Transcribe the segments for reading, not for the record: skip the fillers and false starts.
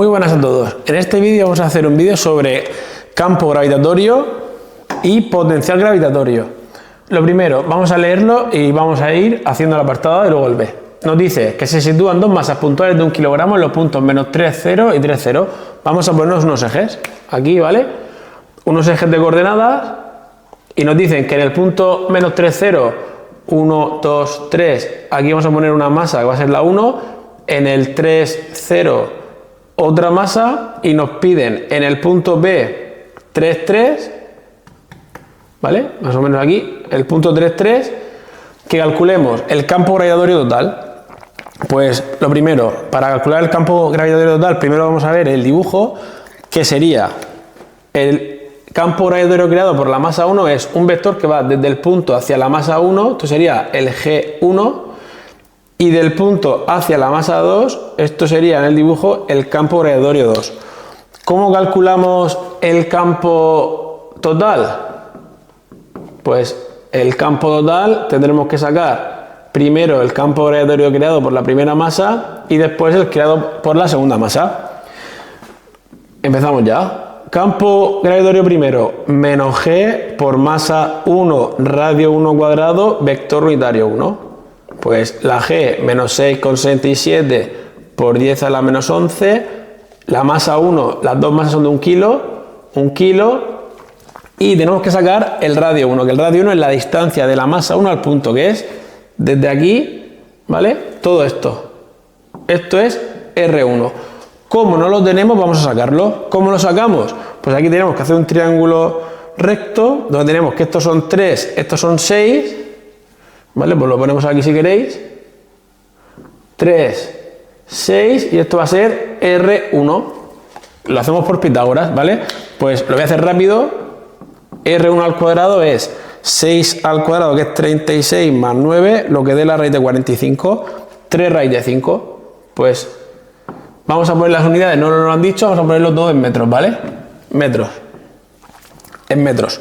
Muy buenas a todos. En este vídeo vamos a hacer un vídeo sobre campo gravitatorio y potencial gravitatorio. Lo primero, vamos a leerlo y vamos a ir haciendo el apartado y luego el B. Nos dice que se sitúan dos masas puntuales de 1 kilogramo en los puntos menos 3, 0 y 3, 0. Vamos a ponernos unos ejes. Aquí, ¿vale? Unos ejes de coordenadas y nos dicen que en el punto menos 3, 0, 1, 2, 3, aquí vamos a poner una masa que va a ser la 1, en el 3, 0, otra masa y nos piden en el punto B 3, 3, ¿vale? Más o menos aquí, el punto 3, 3, que calculemos el campo gravitatorio total. Pues lo primero, para calcular el campo gravitatorio total, primero vamos a ver el dibujo, que sería el campo gravitatorio creado por la masa 1 es un vector que va desde el punto hacia la masa 1, esto sería el G1, y del punto hacia la masa 2, esto sería en el dibujo el campo gravitatorio 2. ¿Cómo calculamos el campo total? Pues el campo total tendremos que sacar primero el campo gravitatorio creado por la primera masa y después el creado por la segunda masa. Empezamos ya. Campo gravitatorio primero, menos G por masa 1, radio 1 cuadrado, vector unitario 1. Pues la G, menos 6,67 por 10 a la menos 11, la masa 1, las dos masas son de 1 kilo, y tenemos que sacar el radio 1, que el radio 1 es la distancia de la masa 1 al punto, que es desde aquí, ¿vale? Todo esto. Esto es R1. Como no lo tenemos, vamos a sacarlo. ¿Cómo lo sacamos? Pues aquí tenemos que hacer un triángulo recto, donde tenemos que estos son 3, estos son 6, ¿vale? Pues lo ponemos aquí si queréis. 3, 6 y esto va a ser R1. Lo hacemos por Pitágoras, ¿vale? Pues lo voy a hacer rápido. R1 al cuadrado es 6 al cuadrado, que es 36 más 9, lo que dé la raíz de 45, 3 raíz de 5. Pues vamos a poner las unidades, no nos lo han dicho, vamos a ponerlo todo en metros, ¿vale? Metros. En metros.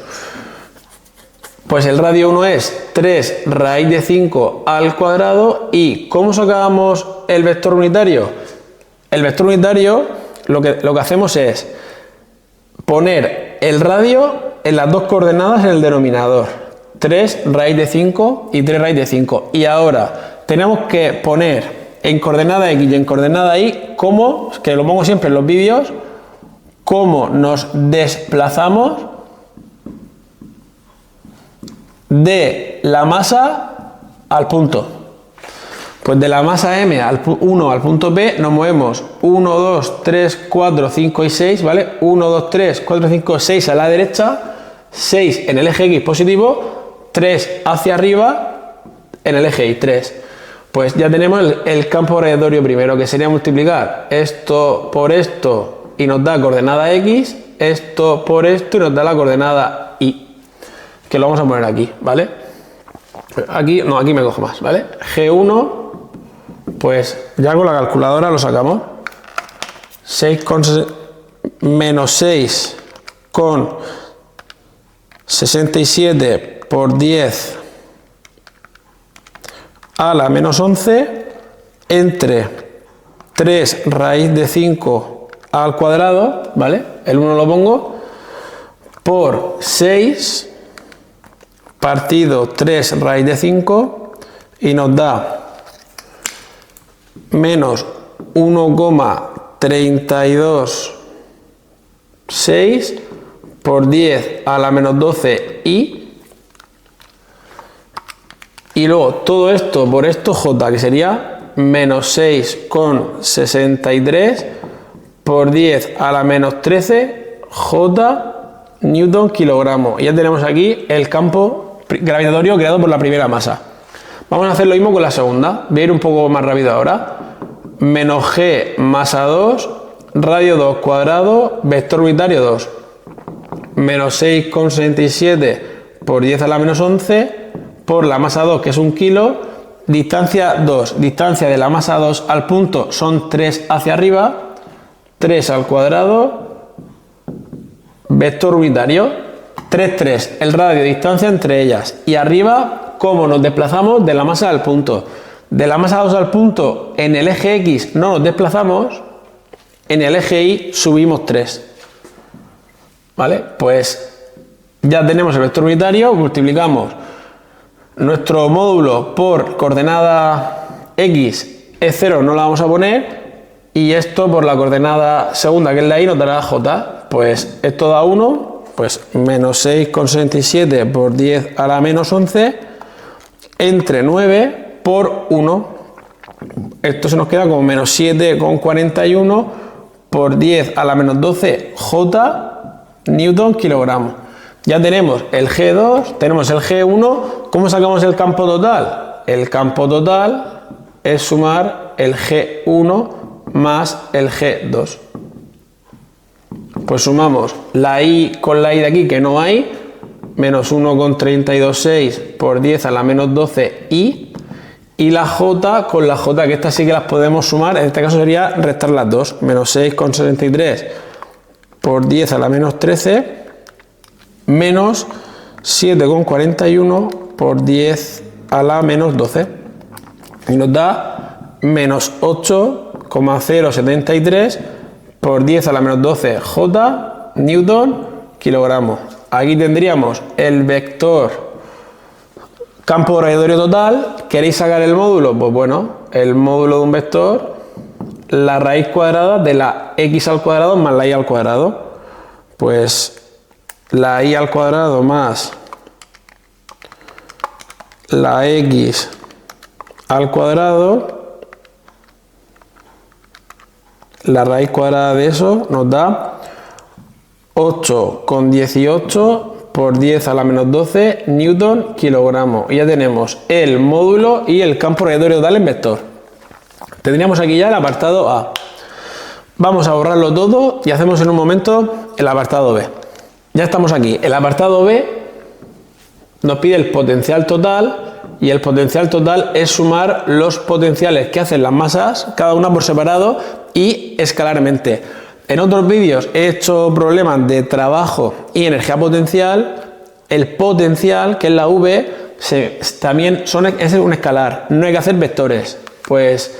Pues el radio 1 es 3 raíz de 5 al cuadrado. ¿Y cómo sacamos el vector unitario? El vector unitario lo que hacemos es poner el radio en las dos coordenadas en el denominador. 3 raíz de 5 y 3 raíz de 5. Y ahora tenemos que poner en coordenada X y en coordenada Y, como, que lo pongo siempre en los vídeos, cómo nos desplazamos de la masa al punto. Pues de la masa M al 1 al punto B nos movemos 1, 2, 3, 4, 5 y 6, ¿vale? 1, 2, 3, 4, 5, 6 a la derecha, 6 en el eje X positivo, 3 hacia arriba en el eje Y, 3. Pues ya tenemos el campo gravitatorio primero, que sería multiplicar esto por esto y nos da coordenada X, esto por esto y nos da la coordenada Y, que lo vamos a poner aquí, ¿vale? Aquí, no, aquí me cojo más, ¿vale? G1, pues ya con la calculadora lo sacamos. 6 con menos 6 con 67 por 10 a la menos 11 entre 3 raíz de 5 al cuadrado, ¿vale? El 1 lo pongo, por 6 partido 3 raíz de 5 y nos da menos 1,326 por 10 a la menos 12 y luego todo esto por esto J, que sería menos 6,63 por 10 a la menos 13 J Newton kilogramo. Y ya tenemos aquí el campo gravitatorio creado por la primera masa. Vamos a hacer lo mismo con la segunda. Voy a ir un poco más rápido ahora. Menos G masa 2, radio 2 cuadrado, vector unitario 2. Menos 6,67 por 10 a la menos 11 por la masa 2, que es 1 kilo. Distancia 2. Distancia de la masa 2 al punto son 3 hacia arriba. 3 al cuadrado. Vector unitario. 3, 3. El radio, distancia entre ellas. Y arriba, ¿cómo nos desplazamos? De la masa al punto. De la masa 2 al punto en el eje X no nos desplazamos, en el eje Y subimos 3. ¿Vale? Pues ya tenemos el vector unitario, multiplicamos nuestro módulo por coordenada X, es 0, no la vamos a poner, y esto por la coordenada segunda, que es la Y, nos dará J. Pues esto da 1, pues menos 6,67 por 10 a la menos 11, entre 9 por 1. Esto se nos queda como menos 7,41 por 10 a la menos 12 J Newton kilogramos. Ya tenemos el G2, tenemos el G1. ¿Cómo sacamos el campo total? El campo total es sumar el G1 más el G2. Pues sumamos la I con la I de aquí, que no hay, menos 1,326 por 10 a la menos 12 I, y la J con la J, que estas sí que las podemos sumar, en este caso sería restar las dos, menos 6,73 por 10 a la menos 13, menos 7,41 por 10 a la menos 12, y nos da menos 8,073 por 10 a la menos 12 J Newton kilogramos. Aquí tendríamos el vector campo gravitatorio total. ¿Queréis sacar el módulo? Pues bueno, el módulo de un vector, la raíz cuadrada de la x al cuadrado más la y al cuadrado. Pues la y al cuadrado más la x al cuadrado, la raíz cuadrada de eso nos da 8,18 por 10 a la menos 12 Newton kilogramos. Y ya tenemos el módulo y el campo gravitatorio total en vector. Tendríamos aquí ya el apartado A. Vamos a borrarlo todo y hacemos en un momento el apartado B. Ya estamos aquí. El apartado B nos pide el potencial total, y el potencial total es sumar los potenciales que hacen las masas, cada una por separado y escalarmente. En otros vídeos he hecho problemas de trabajo y energía potencial. El potencial, que es la V, también es un escalar, no hay que hacer vectores. Pues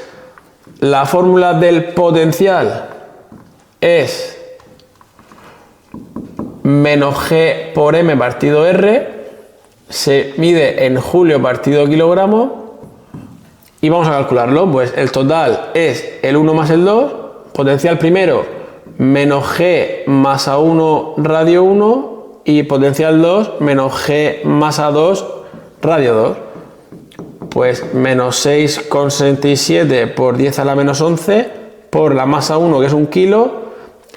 la fórmula del potencial es menos G por M partido R, se mide en julio partido kilogramo, y vamos a calcularlo. Pues el total es el 1 más el 2, potencial primero menos G más A1 radio 1, y potencial 2 menos G más A2 radio 2. Pues menos 6,67 por 10 a la menos 11 por la masa 1, que es 1 kilo,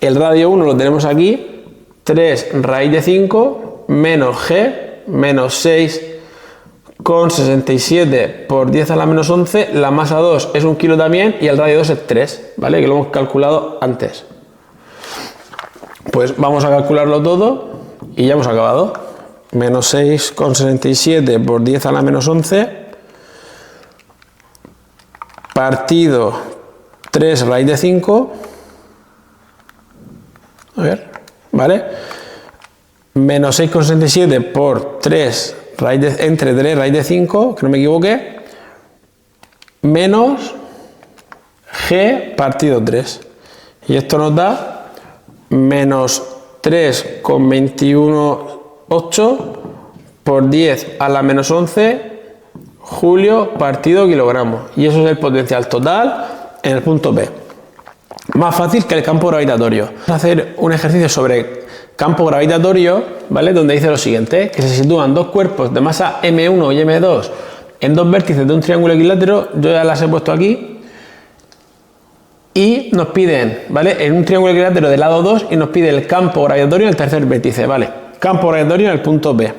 el radio 1 lo tenemos aquí, 3 raíz de 5 menos G menos 6,67 por 10 a la menos 11, la masa 2 es 1 kilo también y el radio 2 es 3, ¿vale? Que lo hemos calculado antes. Pues vamos a calcularlo todo y ya hemos acabado. Menos 6,67 por 10 a la menos 11 partido 3 raíz de 5, a ver, ¿vale? Menos 6,67 por 3 raíz de, entre 3 raíz de 5, que no me equivoque, menos G partido 3. Y esto nos da menos 3,218 por 10 a la menos 11 julio partido kilogramo. Y eso es el potencial total en el punto B. Más fácil que el campo gravitatorio. Vamos a hacer un ejercicio sobre campo gravitatorio, ¿vale? Donde dice lo siguiente, que se sitúan dos cuerpos de masa M1 y M2 en dos vértices de un triángulo equilátero. Yo ya las he puesto aquí. Y nos piden, ¿vale? En un triángulo equilátero del lado 2, y nos pide el campo gravitatorio en el tercer vértice, ¿vale? Campo gravitatorio en el punto B.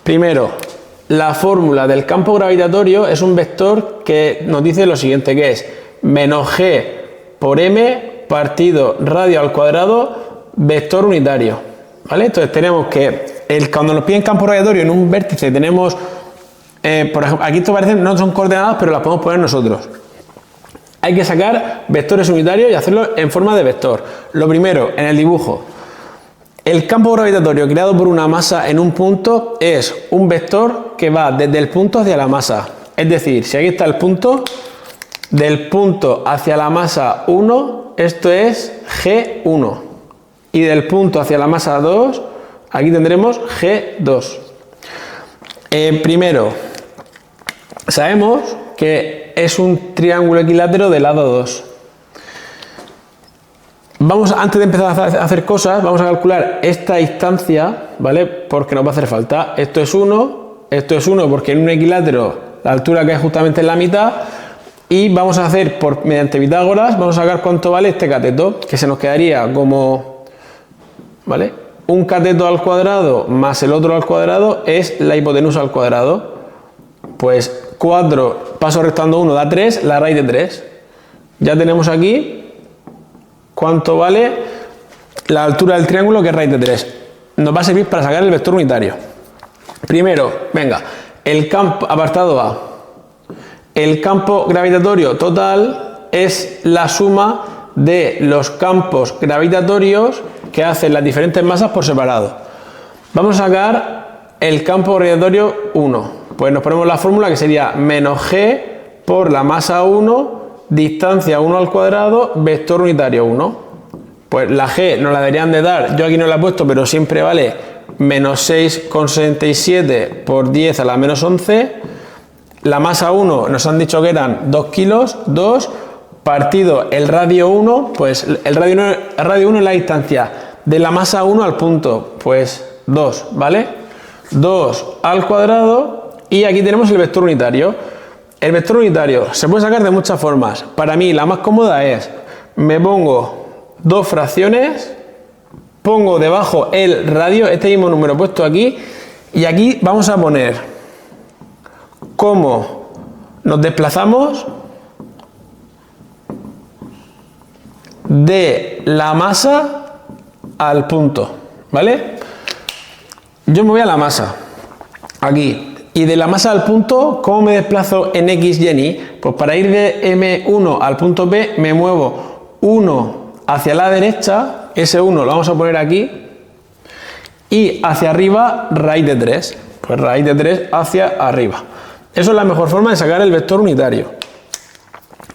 Primero, la fórmula del campo gravitatorio es un vector que nos dice lo siguiente, que es menos G por M partido radio al cuadrado vector unitario, ¿vale? Entonces tenemos que, cuando nos piden campo gravitatorio en un vértice tenemos, por ejemplo, aquí esto parece no son coordenadas, pero las podemos poner nosotros. Hay que sacar vectores unitarios y hacerlo en forma de vector. Lo primero, en el dibujo, el campo gravitatorio creado por una masa en un punto es un vector que va desde el punto hacia la masa. Es decir, si aquí está el punto, del punto hacia la masa 1 esto es G1. Y del punto hacia la masa 2, aquí tendremos G2. Primero, sabemos que es un triángulo equilátero de lado 2. Antes de empezar a hacer cosas, vamos a calcular esta distancia, ¿vale? Porque nos va a hacer falta. Esto es 1 porque en un equilátero la altura cae justamente en la mitad. Y vamos a hacer, mediante Pitágoras, vamos a sacar cuánto vale este cateto, que se nos quedaría como, ¿vale? Un cateto al cuadrado más el otro al cuadrado es la hipotenusa al cuadrado. Pues 4, paso restando 1, da 3, la raíz de 3. Ya tenemos aquí cuánto vale la altura del triángulo, que es raíz de 3. Nos va a servir para sacar el vector unitario. Primero, venga, el campo, apartado A. El campo gravitatorio total es la suma de los campos gravitatorios que hacen las diferentes masas por separado. Vamos a sacar el campo gravitatorio 1. Pues nos ponemos la fórmula que sería menos G por la masa 1, distancia 1 al cuadrado, vector unitario 1. Pues la G nos la deberían de dar, yo aquí no la he puesto, pero siempre vale menos 6,67 por 10 a la menos 11. La masa 1 nos han dicho que eran 2 kilos, 2 partido el radio 1, pues el radio 1 es la distancia de la masa 1 al punto, pues 2, ¿vale? 2 al cuadrado y aquí tenemos el vector unitario. El vector unitario se puede sacar de muchas formas. Para mí la más cómoda es, me pongo dos fracciones, pongo debajo el radio, este mismo número puesto aquí, y aquí vamos a poner cómo nos desplazamos de la masa al punto, ¿vale? Yo me voy a la masa, aquí, y de la masa al punto, ¿cómo me desplazo en X y en Y? Pues para ir de M1 al punto P, me muevo 1 hacia la derecha, ese 1 lo vamos a poner aquí, y hacia arriba, raíz de 3, pues raíz de 3 hacia arriba. Eso es la mejor forma de sacar el vector unitario.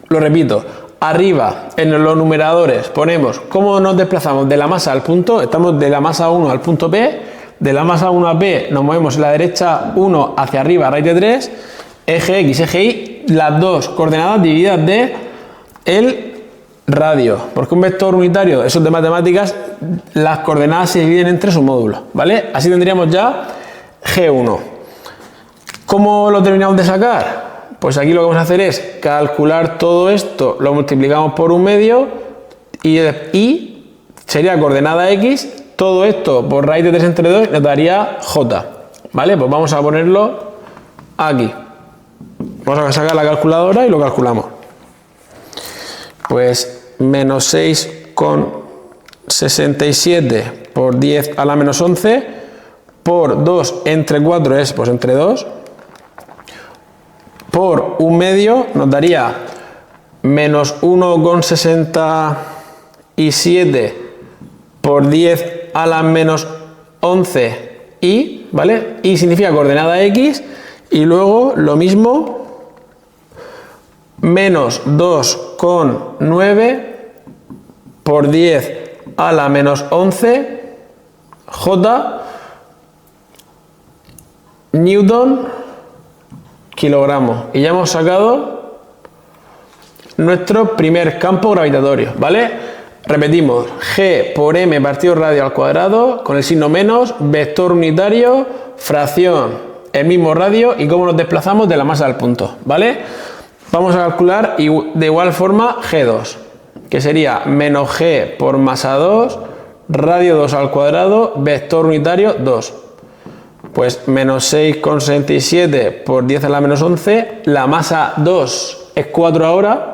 Lo repito, arriba en los numeradores ponemos cómo nos desplazamos de la masa al punto, estamos de la masa 1 al punto P, de la masa 1 a P nos movemos en la derecha 1 hacia arriba, raíz de 3, eje X, eje Y, las dos coordenadas divididas de el radio, porque un vector unitario, eso es de matemáticas, las coordenadas se dividen entre sus módulos, ¿vale? Así tendríamos ya G1. ¿Cómo lo terminamos de sacar? Pues aquí lo que vamos a hacer es calcular todo esto, lo multiplicamos por un medio y sería coordenada X, todo esto por raíz de 3 entre 2 nos daría J, ¿vale? Pues vamos a ponerlo aquí. Vamos a sacar la calculadora y lo calculamos. Pues menos 6,67 por 10 a la menos 11 por 2 entre 4 es pues entre 2 por un medio nos daría menos 1,67 por 10 a la menos 11 y, ¿vale? Y significa coordenada X y luego lo mismo menos 2,9 por 10 a la menos 11 J Newton kilogramos. Y ya hemos sacado nuestro primer campo gravitatorio, ¿vale? Repetimos, G por M partido radio al cuadrado con el signo menos, vector unitario, fracción, el mismo radio y cómo nos desplazamos de la masa al punto, ¿vale? Vamos a calcular de igual forma G2, que sería menos G por masa 2, radio 2 al cuadrado, vector unitario 2. Pues menos 6,67 por 10 a la menos 11, la masa 2 es 4 ahora,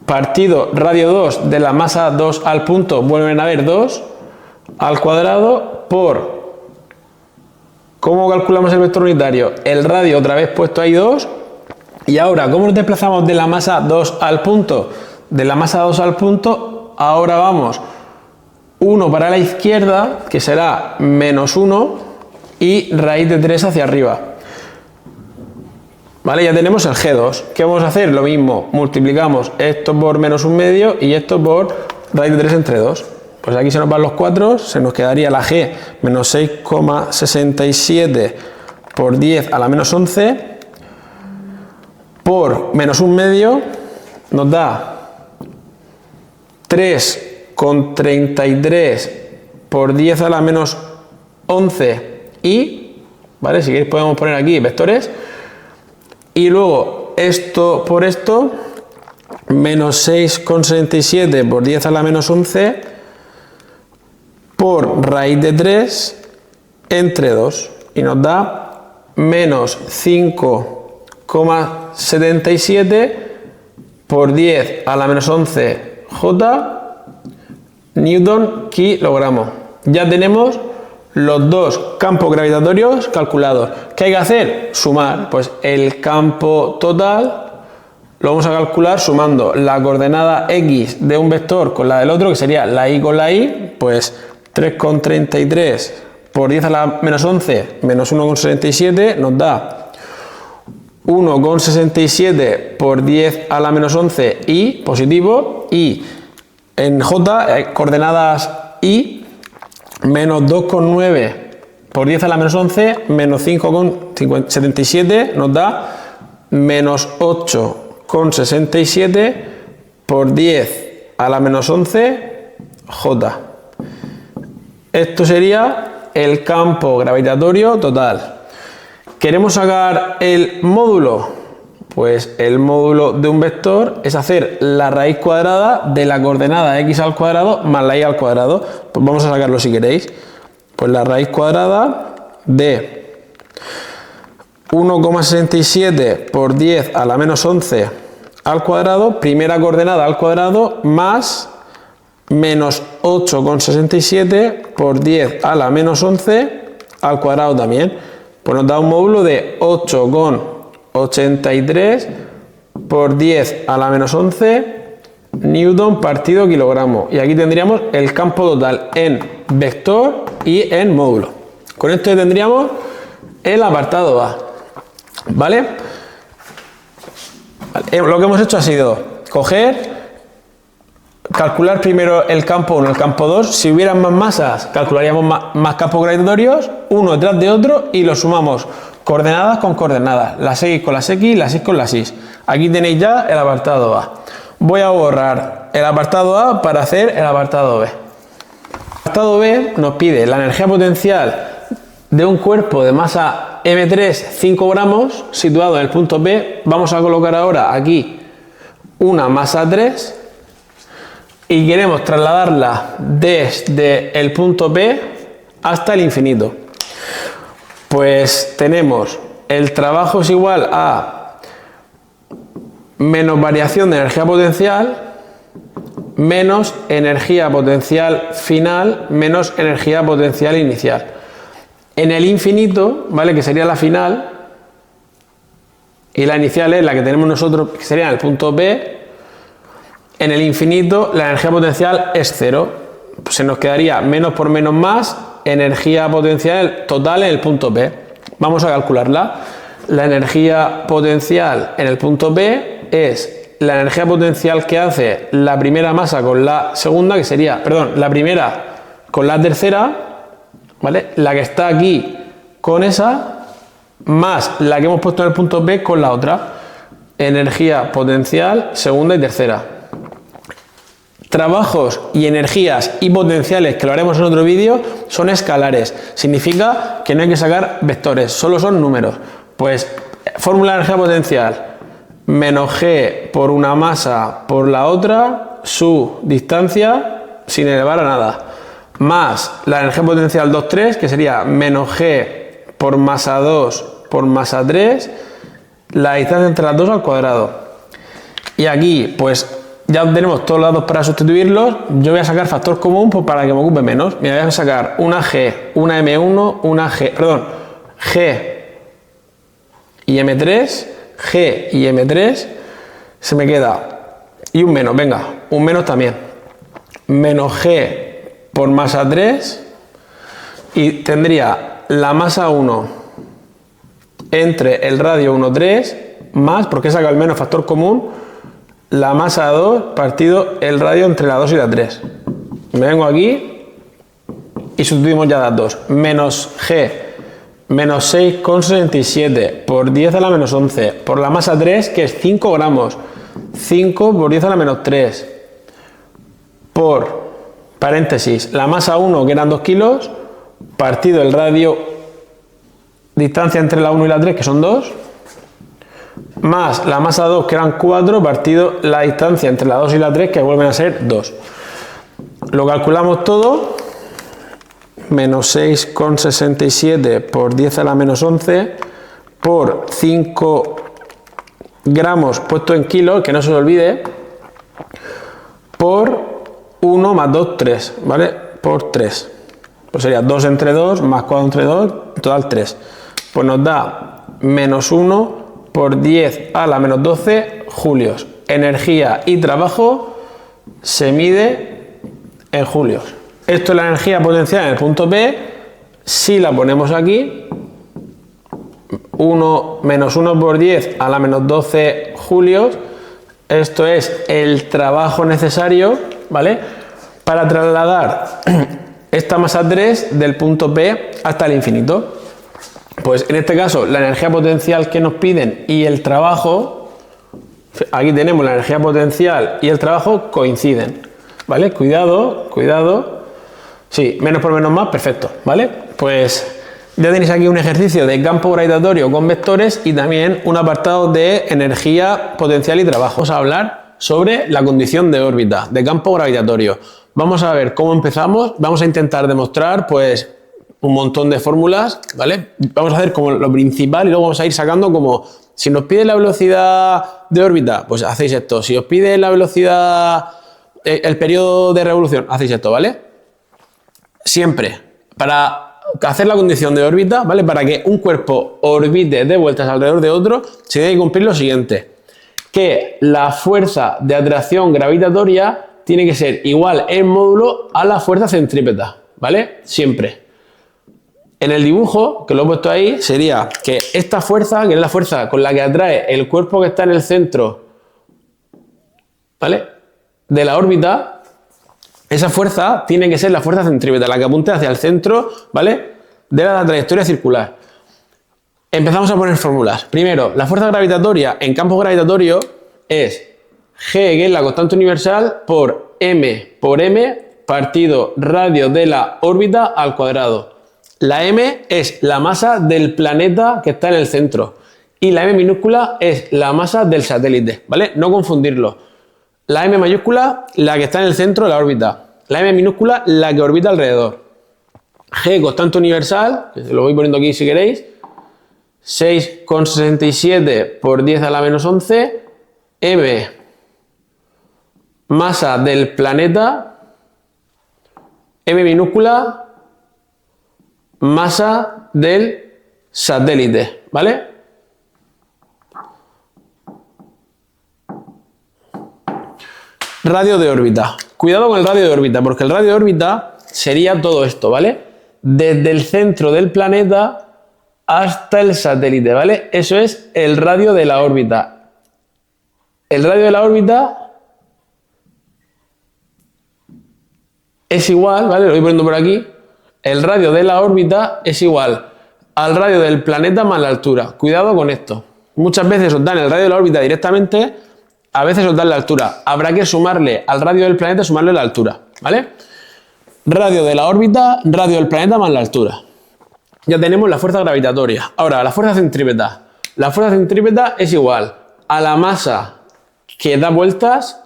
partido radio 2 de la masa 2 al punto, vuelven a haber 2 al cuadrado por, ¿cómo calculamos el vector unitario? El radio otra vez puesto ahí 2, y ahora, ¿cómo nos desplazamos de la masa 2 al punto? De la masa 2 al punto, ahora vamos 1 para la izquierda, que será menos 1, y raíz de 3 hacia arriba. ¿Vale? Ya tenemos el G2. ¿Qué vamos a hacer? Lo mismo, multiplicamos esto por menos 1/2 y esto por raíz de 3 entre 2. Pues aquí se nos van los 4, se nos quedaría la G menos 6,67 por 10 a la menos 11 por menos 1/2 nos da 3,33 por 10 a la menos 11 y, ¿vale? Si queréis podemos poner aquí vectores. Y luego esto por esto, menos 6,67 por 10 a la menos 11 por raíz de 3 entre 2. Y nos da menos 5,77 por 10 a la menos 11 J Newton kilogramo. Ya tenemos los dos campos gravitatorios calculados. ¿Qué hay que hacer? Sumar. Pues el campo total lo vamos a calcular sumando la coordenada X de un vector con la del otro, que sería la Y con la Y, pues 3,33 por 10 a la menos 11 menos 1,67 nos da 1,67 por 10 a la menos 11 y positivo, y en J, coordenadas Y, menos 2,9 por 10 a la menos 11 menos 5,77 nos da menos 8,67 por 10 a la menos 11 J. Esto sería el campo gravitatorio total. ¿Queremos sacar el módulo? Pues el módulo de un vector es hacer la raíz cuadrada de la coordenada x al cuadrado más la y al cuadrado. Pues vamos a sacarlo si queréis. Pues la raíz cuadrada de 1,67 por 10 a la menos 11 al cuadrado, primera coordenada al cuadrado, más menos 8,67 por 10 a la menos 11 al cuadrado también. Pues nos da un módulo de 8,83 por 10 a la menos 11 Newton partido kilogramo. Y aquí tendríamos el campo total en vector y en módulo. Con esto ya tendríamos el apartado A. ¿Vale? Lo que hemos hecho ha sido calcular primero el campo 1 y el campo 2. Si hubieran más masas, calcularíamos más campos gravitatorios, uno detrás de otro, y los sumamos coordenadas con coordenadas, las X con las X, las Y con las Y. Aquí tenéis ya el apartado A. Voy a borrar el apartado A para hacer el apartado B. El apartado B nos pide la energía potencial de un cuerpo de masa M3, 5 gramos, situado en el punto B. Vamos a colocar ahora aquí una masa 3 y queremos trasladarla desde el punto B hasta el infinito. Pues tenemos el trabajo es igual a menos variación de energía potencial menos energía potencial final menos energía potencial inicial. En el infinito, ¿vale? Que sería la final, y la inicial es la que tenemos nosotros, que sería en el punto B. En el infinito la energía potencial es 0. Pues se nos quedaría menos por menos más, energía potencial total en el punto B. Vamos a calcularla. La energía potencial en el punto B es la energía potencial que hace la primera masa con la segunda, que sería, perdón, la primera con la tercera, ¿vale? La que está aquí con esa, más la que hemos puesto en el punto B con la otra. Energía potencial segunda y tercera. Trabajos y energías y potenciales, que lo haremos en otro vídeo, son escalares. Significa que no hay que sacar vectores, solo son números. Pues fórmula de energía potencial, menos G por una masa por la otra, su distancia sin elevar a nada, más la energía potencial 2,3, que sería menos G por masa 2 por masa 3, la distancia entre las dos al cuadrado. Y aquí pues ya tenemos todos los datos para sustituirlos. Yo voy a sacar factor común pues para que me ocupe menos. Me voy a sacar una G, una M1, una G, perdón, G y M3, G y M3, se me queda, y un menos, venga, un menos también, menos G por masa 3, y tendría la masa 1 entre el radio 1,3 más, porque he sacado el menos factor común, la masa 2 partido el radio entre la 2 y la 3. Me vengo aquí y sustituimos ya las dos. Menos G menos 6,67 por 10 a la menos 11 por la masa 3, que es 5 gramos. 5 por 10 a la menos 3 por, paréntesis, la masa 1, que eran 2 kilos, partido el radio, distancia entre la 1 y la 3, que son 2, más la masa 2, que eran 4, partido la distancia entre la 2 y la 3, que vuelven a ser 2. Lo calculamos todo, menos 6,67 por 10 a la menos 11 por 5 gramos puesto en kilos, que no se os olvide, por 1 más 2, 3, ¿vale? Por 3. Pues sería 2 entre 2 más 4 entre 2, en total 3. Pues nos da menos 1 por 10 a la menos 12 julios. Energía y trabajo se mide en julios. Esto es la energía potencial en el punto P. Si la ponemos aquí, menos 1 por 10 a la menos 12 julios, esto es el trabajo necesario, ¿vale?, para trasladar esta masa 3 del punto P hasta el infinito. Pues en este caso la energía potencial que nos piden y el trabajo, aquí tenemos la energía potencial y el trabajo coinciden, ¿vale? Cuidado, cuidado. Sí, menos por menos más, perfecto, ¿vale? Pues ya tenéis aquí un ejercicio de campo gravitatorio con vectores y también un apartado de energía potencial y trabajo. Vamos a hablar sobre la condición de órbita, de campo gravitatorio. Vamos a ver cómo empezamos, vamos a intentar demostrar pues un montón de fórmulas, ¿vale? Vamos a hacer como lo principal y luego vamos a ir sacando como, si nos pide la velocidad de órbita, pues hacéis esto. Si os pide la velocidad, el periodo de revolución, hacéis esto, ¿vale? Siempre, para hacer la condición de órbita, ¿vale?, para que un cuerpo orbite de vueltas alrededor de otro, se debe cumplir lo siguiente: que la fuerza de atracción gravitatoria tiene que ser igual en módulo a la fuerza centrípeta, ¿vale? Siempre. En el dibujo, que lo he puesto ahí, sería que esta fuerza, que es la fuerza con la que atrae el cuerpo que está en el centro, ¿vale?, de la órbita, esa fuerza tiene que ser la fuerza centrípeta, la que apunte hacia el centro, ¿vale?, de la trayectoria circular. Empezamos a poner fórmulas. Primero, la fuerza gravitatoria en campo gravitatorio es G, que es la constante universal, por M partido radio de la órbita al cuadrado. La M es la masa del planeta que está en el centro y la M minúscula es la masa del satélite, ¿vale? No confundirlo. La M mayúscula, la que está en el centro de la órbita. La M minúscula, la que orbita alrededor. G, constante universal, que lo voy poniendo aquí si queréis, 6,67 por 10 a la menos 11. M, masa del planeta. M minúscula, masa del satélite, ¿vale? Radio de órbita. Cuidado con el radio de órbita, porque el radio de órbita sería todo esto, ¿vale? Desde el centro del planeta hasta el satélite, ¿vale? Eso es el radio de la órbita. El radio de la órbita es igual, ¿vale? Lo voy poniendo por aquí. El radio de la órbita es igual al radio del planeta más la altura. Cuidado con esto. Muchas veces os dan el radio de la órbita directamente, a veces os dan la altura. Habrá que sumarle al radio del planeta, sumarle la altura, ¿vale? Radio de la órbita, radio del planeta más la altura. Ya tenemos la fuerza gravitatoria. Ahora, la fuerza centrípeta. La fuerza centrípeta es igual a la masa que da vueltas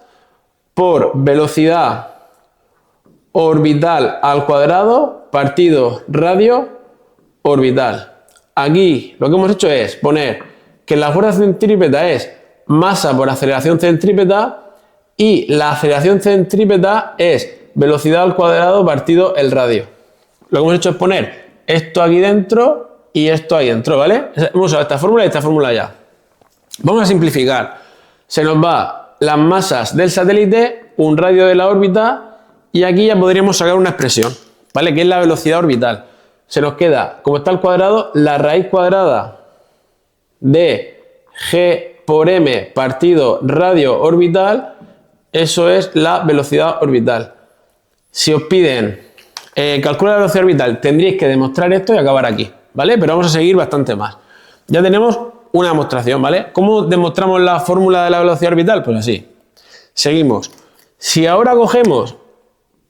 por velocidad orbital al cuadrado partido radio orbital. Aquí lo que hemos hecho es poner que la fuerza centrípeta es masa por aceleración centrípeta y la aceleración centrípeta es velocidad al cuadrado partido el radio. Lo que hemos hecho es poner esto aquí dentro y esto ahí dentro, ¿vale? Hemos usado esta fórmula y esta fórmula ya. Vamos a simplificar. Se nos va las masas del satélite, un radio de la órbita y aquí ya podríamos sacar una expresión, ¿vale?, que es la velocidad orbital. Se nos queda, como está al cuadrado, la raíz cuadrada de G por m partido radio orbital, eso es la velocidad orbital. Si os piden calcular la velocidad orbital, tendréis que demostrar esto y acabar aquí, ¿vale? Pero vamos a seguir bastante más. Ya tenemos una demostración, ¿vale? ¿Cómo demostramos la fórmula de la velocidad orbital? Pues así. Seguimos. Si ahora cogemos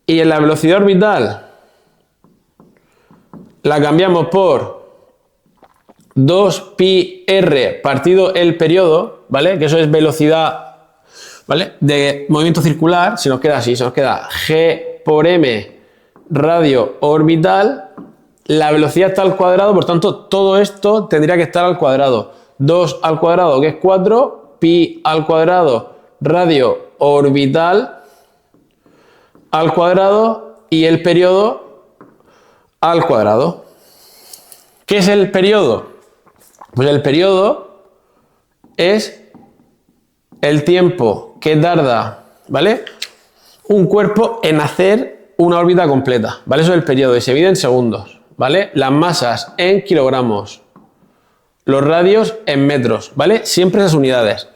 y en la velocidad orbital la cambiamos por 2πr partido el periodo, ¿vale? Que eso es velocidad, ¿vale? De movimiento circular, se nos queda así, se nos queda g por m radio orbital, la velocidad está al cuadrado, por tanto todo esto tendría que estar al cuadrado. 2 al cuadrado, que es 4, pi al cuadrado radio orbital al cuadrado y el periodo al cuadrado. ¿Qué es el periodo? Pues el periodo es el tiempo que tarda, ¿vale?, un cuerpo en hacer una órbita completa, ¿vale? Eso es el periodo y se mide en segundos, ¿vale? Las masas en kilogramos, los radios en metros, ¿vale? Siempre esas unidades.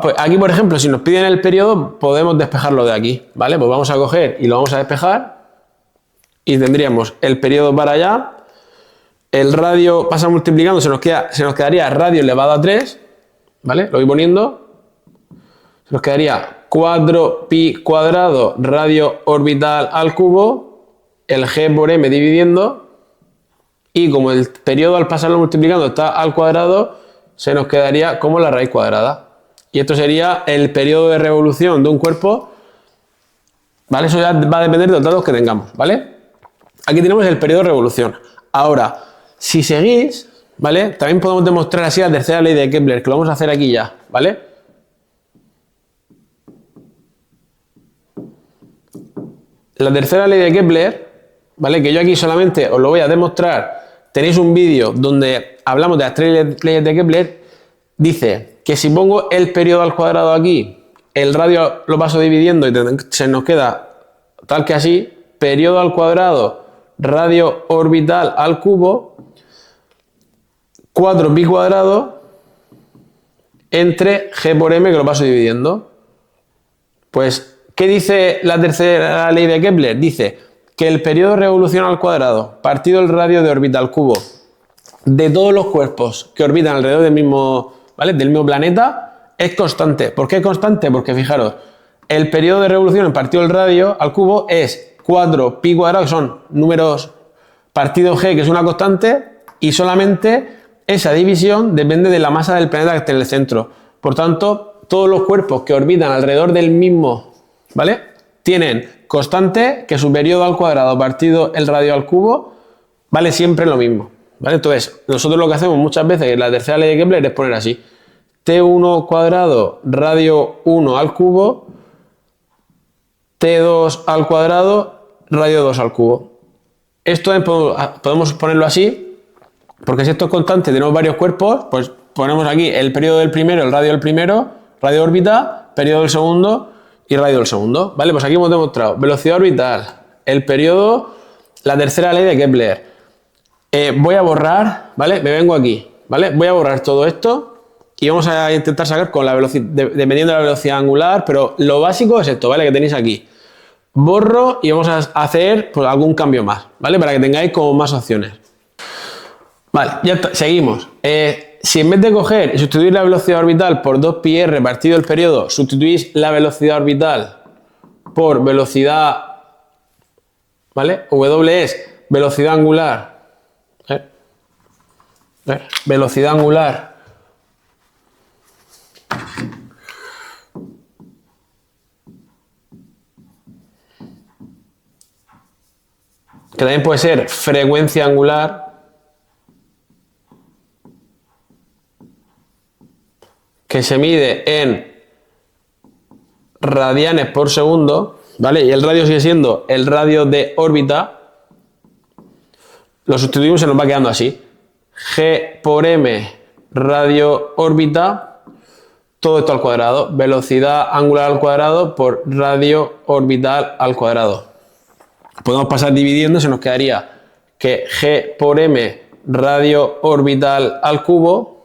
Pues aquí, por ejemplo, si nos piden el periodo, podemos despejarlo de aquí, ¿vale? Pues vamos a coger y lo vamos a despejar y tendríamos el periodo para allá, el radio pasa multiplicando, se nos quedaría radio elevado a 3, ¿vale? Lo voy poniendo, se nos quedaría 4pi cuadrado radio orbital al cubo, el g por m dividiendo, y como el periodo al pasarlo multiplicando está al cuadrado, se nos quedaría como la raíz cuadrada. Y esto sería el periodo de revolución de un cuerpo, ¿vale? Eso ya va a depender de los datos que tengamos, ¿vale? Aquí tenemos el periodo de revolución. Ahora, si seguís, ¿vale?, también podemos demostrar así la tercera ley de Kepler, que lo vamos a hacer aquí ya, ¿vale? La tercera ley de Kepler, ¿vale?, que yo aquí solamente os lo voy a demostrar, tenéis un vídeo donde hablamos de las tres leyes de Kepler, dice que si pongo el periodo al cuadrado aquí, el radio lo paso dividiendo y se nos queda tal que así, periodo al cuadrado, radio orbital al cubo, 4pi cuadrado entre g por m, que lo paso dividiendo. Pues, ¿qué dice la tercera ley de Kepler? Dice que el periodo de revolución al cuadrado partido el radio de órbita al cubo de todos los cuerpos que orbitan alrededor del mismo, ¿vale?, del mismo planeta es constante. ¿Por qué es constante? Porque fijaros, el periodo de revolución en partido el radio al cubo es 4pi cuadrado, que son números partido g, que es una constante, y solamente esa división depende de la masa del planeta que esté en el centro. Por tanto, todos los cuerpos que orbitan alrededor del mismo, ¿vale?, tienen constante que su periodo al cuadrado partido el radio al cubo vale siempre lo mismo, ¿vale? Entonces, nosotros lo que hacemos muchas veces en la tercera ley de Kepler es poner así: T1 cuadrado radio 1 al cubo, T2 al cuadrado radio 2 al cubo. Esto podemos ponerlo así, porque si esto es constante, tenemos varios cuerpos, pues ponemos aquí el periodo del primero, el radio del primero, radio órbita, periodo del segundo y radio del segundo, ¿vale? Pues aquí hemos demostrado velocidad orbital, el periodo, la tercera ley de Kepler. Voy a borrar, ¿vale? Me vengo aquí, ¿vale? Voy a borrar todo esto y vamos a intentar sacar con la velocidad, dependiendo de la velocidad angular, pero lo básico es esto, ¿vale?, que tenéis aquí. Borro y vamos a hacer pues algún cambio más, ¿vale?, para que tengáis como más opciones. Vale, ya está, seguimos. Si en vez de coger y sustituir la velocidad orbital por 2πr partido el periodo, sustituís la velocidad orbital por velocidad, ¿vale?, W es velocidad angular, velocidad angular que también puede ser frecuencia angular, que se mide en radianes por segundo, ¿vale? Y el radio sigue siendo el radio de órbita. Lo sustituimos y se nos va quedando así: g por m radio órbita, todo esto al cuadrado, velocidad angular al cuadrado por radio orbital al cuadrado. Podemos pasar dividiendo, se nos quedaría que g por m radio orbital al cubo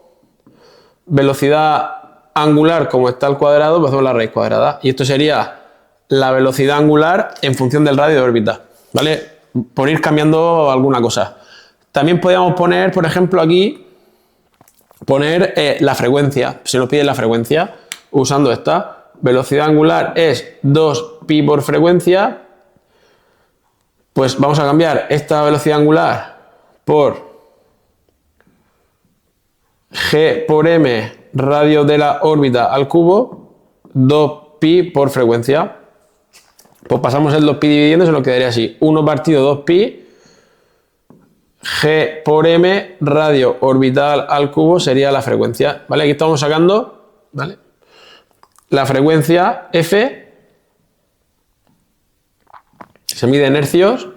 velocidad angular como está al cuadrado, pues hacemos la raíz cuadrada. Y esto sería la velocidad angular en función del radio de órbita, ¿vale? Por ir cambiando alguna cosa. También podríamos poner, por ejemplo, aquí, la frecuencia. Si nos piden la frecuencia, usando esta, velocidad angular es 2pi por frecuencia, pues vamos a cambiar esta velocidad angular por g por m radio de la órbita al cubo, 2pi por frecuencia. Pues pasamos el 2pi dividiendo, se nos quedaría así, 1 partido 2pi, g por m radio orbital al cubo sería la frecuencia, ¿vale? Aquí estamos sacando, ¿vale?, la frecuencia f, se mide en hercios,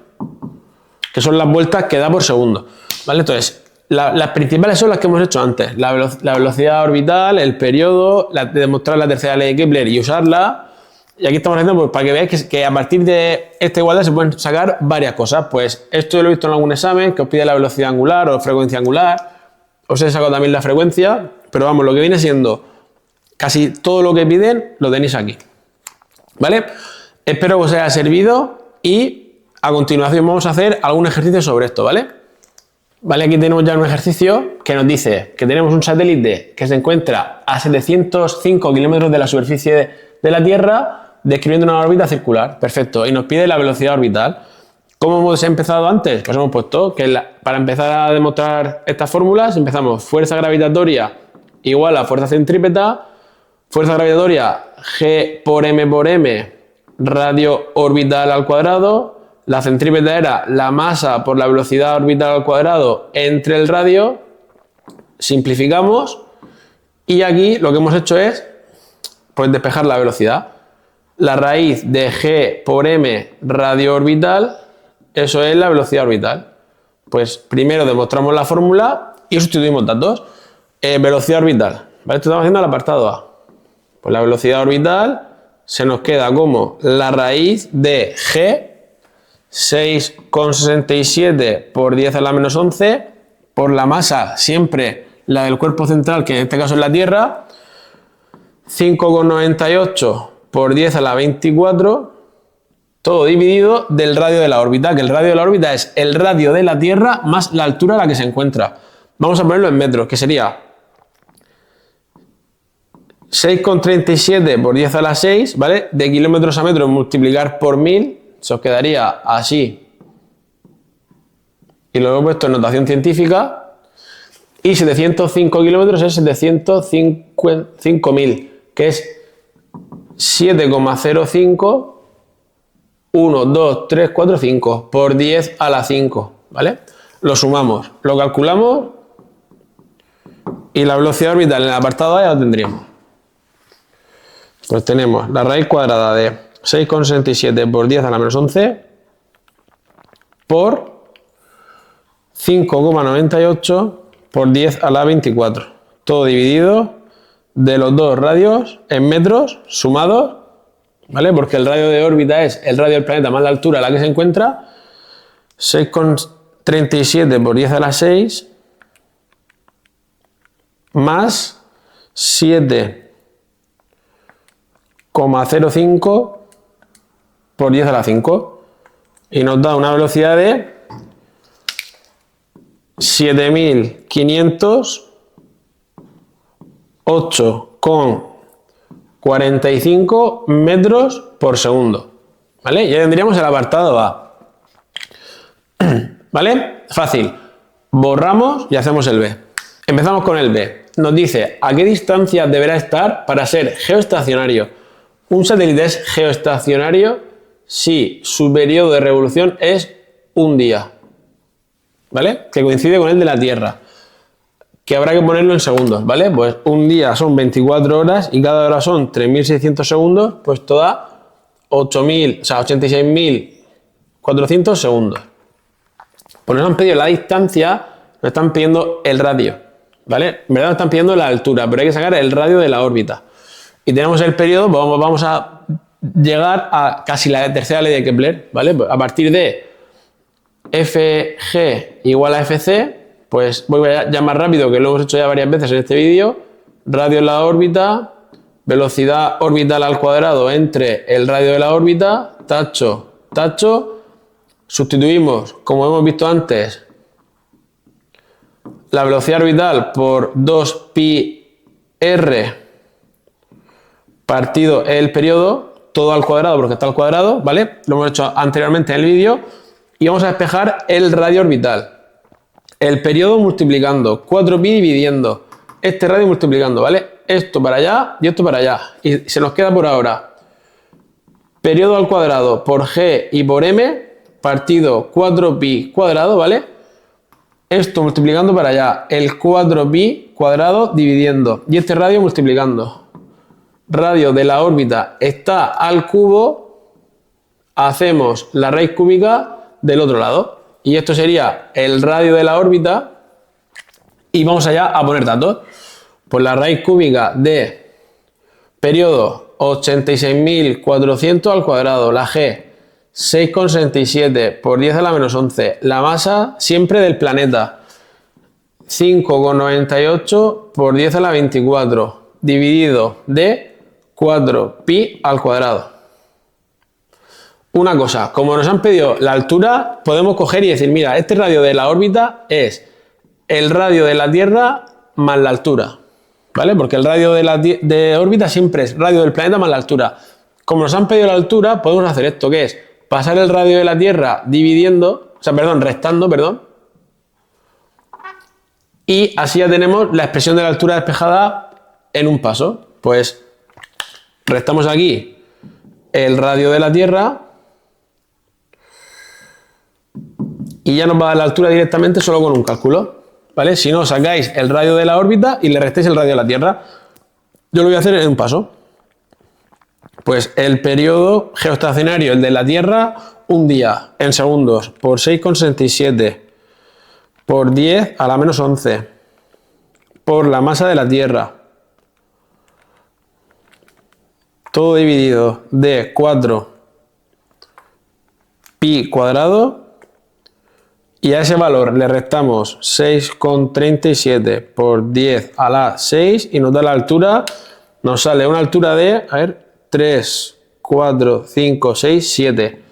que son las vueltas que da por segundo, ¿vale? Entonces, las principales son las que hemos hecho antes, la velocidad orbital, el periodo, demostrar la tercera ley de Kepler y usarla. Y aquí estamos haciendo, pues, para que veáis que a partir de esta igualdad se pueden sacar varias cosas. Pues esto yo lo he visto en algún examen, que os pide la velocidad angular o frecuencia angular. Os he sacado también la frecuencia, pero vamos, lo que viene siendo casi todo lo que piden lo tenéis aquí, ¿vale? Espero que os haya servido y a continuación vamos a hacer algún ejercicio sobre esto, ¿vale? Vale, aquí tenemos ya un ejercicio que nos dice que tenemos un satélite que se encuentra a 705 kilómetros de la superficie de la Tierra, describiendo una órbita circular. Perfecto. Y nos pide la velocidad orbital. ¿Cómo hemos empezado antes? Pues hemos puesto que para empezar a demostrar estas fórmulas empezamos fuerza gravitatoria igual a fuerza centrípeta, fuerza gravitatoria g por m radio orbital al cuadrado. La centrípeta era la masa por la velocidad orbital al cuadrado entre el radio. Simplificamos y aquí lo que hemos hecho es, pues, despejar la velocidad. La raíz de g por m radio orbital, eso es la velocidad orbital. Pues primero demostramos la fórmula y sustituimos datos. Velocidad orbital, ¿vale? Esto estamos haciendo el apartado A. Pues la velocidad orbital se nos queda como la raíz de g, 6,67 por 10 a la menos 11, por la masa, siempre la del cuerpo central, que en este caso es la Tierra, 5,98 por 10 a la 24, todo dividido del radio de la órbita, que el radio de la órbita es el radio de la Tierra más la altura a la que se encuentra. Vamos a ponerlo en metros, que sería 6,37 por 10 a la 6, ¿vale? De kilómetros a metros multiplicar por 1000, se os quedaría así. Y lo he puesto en notación científica. Y 705 kilómetros es 705.000, que es 7,05, 1, 2, 3, 4, 5 por 10 a la 5, ¿vale? Lo sumamos, lo calculamos y la velocidad orbital en el apartado A ya lo tendríamos. Pues tenemos la raíz cuadrada de 6,67 por 10 a la menos 11 por 5,98 por 10 a la 24. Todo dividido de los dos radios en metros sumados, ¿vale? Porque el radio de órbita es el radio del planeta más la altura a la que se encuentra. 6,37 por 10 a la 6 más 7,05 por 10 a la 5 y nos da una velocidad de 7.508,45 metros por segundo, ¿vale? Ya tendríamos el apartado A, ¿vale? Fácil. Borramos y hacemos el B. Empezamos con el B. Nos dice a qué distancia deberá estar para ser geoestacionario. Un satélite es geoestacionario si su periodo de revolución es un día, ¿vale? Que coincide con el de la Tierra, que habrá que ponerlo en segundos, ¿vale? Pues un día son 24 horas y cada hora son 3.600 segundos, pues toda 86.400 segundos. Pues nos han pedido la distancia, nos están pidiendo el radio, ¿vale? En verdad nos están pidiendo la altura, pero hay que sacar el radio de la órbita. Y tenemos el periodo, pues vamos a llegar a casi la tercera ley de Kepler, ¿vale? Pues a partir de Fg igual a Fc, pues voy ya más rápido, que lo hemos hecho ya varias veces en este vídeo. radio en la órbita, velocidad orbital al cuadrado entre el radio de la órbita, tacho, tacho, sustituimos, como hemos visto antes, la velocidad orbital por 2pi r partido el periodo, todo al cuadrado porque está al cuadrado, ¿vale? Lo hemos hecho anteriormente en el vídeo. Y vamos a despejar el radio orbital. El periodo multiplicando, 4pi dividiendo, este radio multiplicando, ¿vale? Esto para allá y esto para allá. Y se nos queda por ahora periodo al cuadrado por g y por m partido 4pi cuadrado, ¿vale? Esto multiplicando para allá, el 4pi cuadrado dividiendo y este radio multiplicando. Radio de la órbita está al cubo, hacemos la raíz cúbica del otro lado. Y esto sería el radio de la órbita. Y vamos allá a poner datos. Pues la raíz cúbica de periodo 86.400 al cuadrado. La G 6,67 por 10 a la menos 11. La masa siempre del planeta 5,98 por 10 a la 24. Dividido de 4pi al cuadrado. Una cosa, como nos han pedido la altura, podemos coger y decir, mira, este radio de la órbita es el radio de la Tierra más la altura, ¿vale? Porque el radio de órbita siempre es radio del planeta más la altura. Como nos han pedido la altura, podemos hacer esto, que es pasar el radio de la Tierra restando, y así ya tenemos la expresión de la altura despejada en un paso. Pues restamos aquí el radio de la Tierra y ya nos va a dar la altura directamente solo con un cálculo, ¿vale? Si no, sacáis el radio de la órbita y le restáis el radio de la Tierra. Yo lo voy a hacer en un paso. Pues el periodo geoestacionario, el de la Tierra, un día en segundos por 6,67 por 10 a la menos 11 por la masa de la Tierra. Todo dividido de 4pi cuadrado. Y a ese valor le restamos 6,37 por 10 a la 6 y nos da la altura, nos sale una altura de, a ver, 3, 4, 5, 6, 7.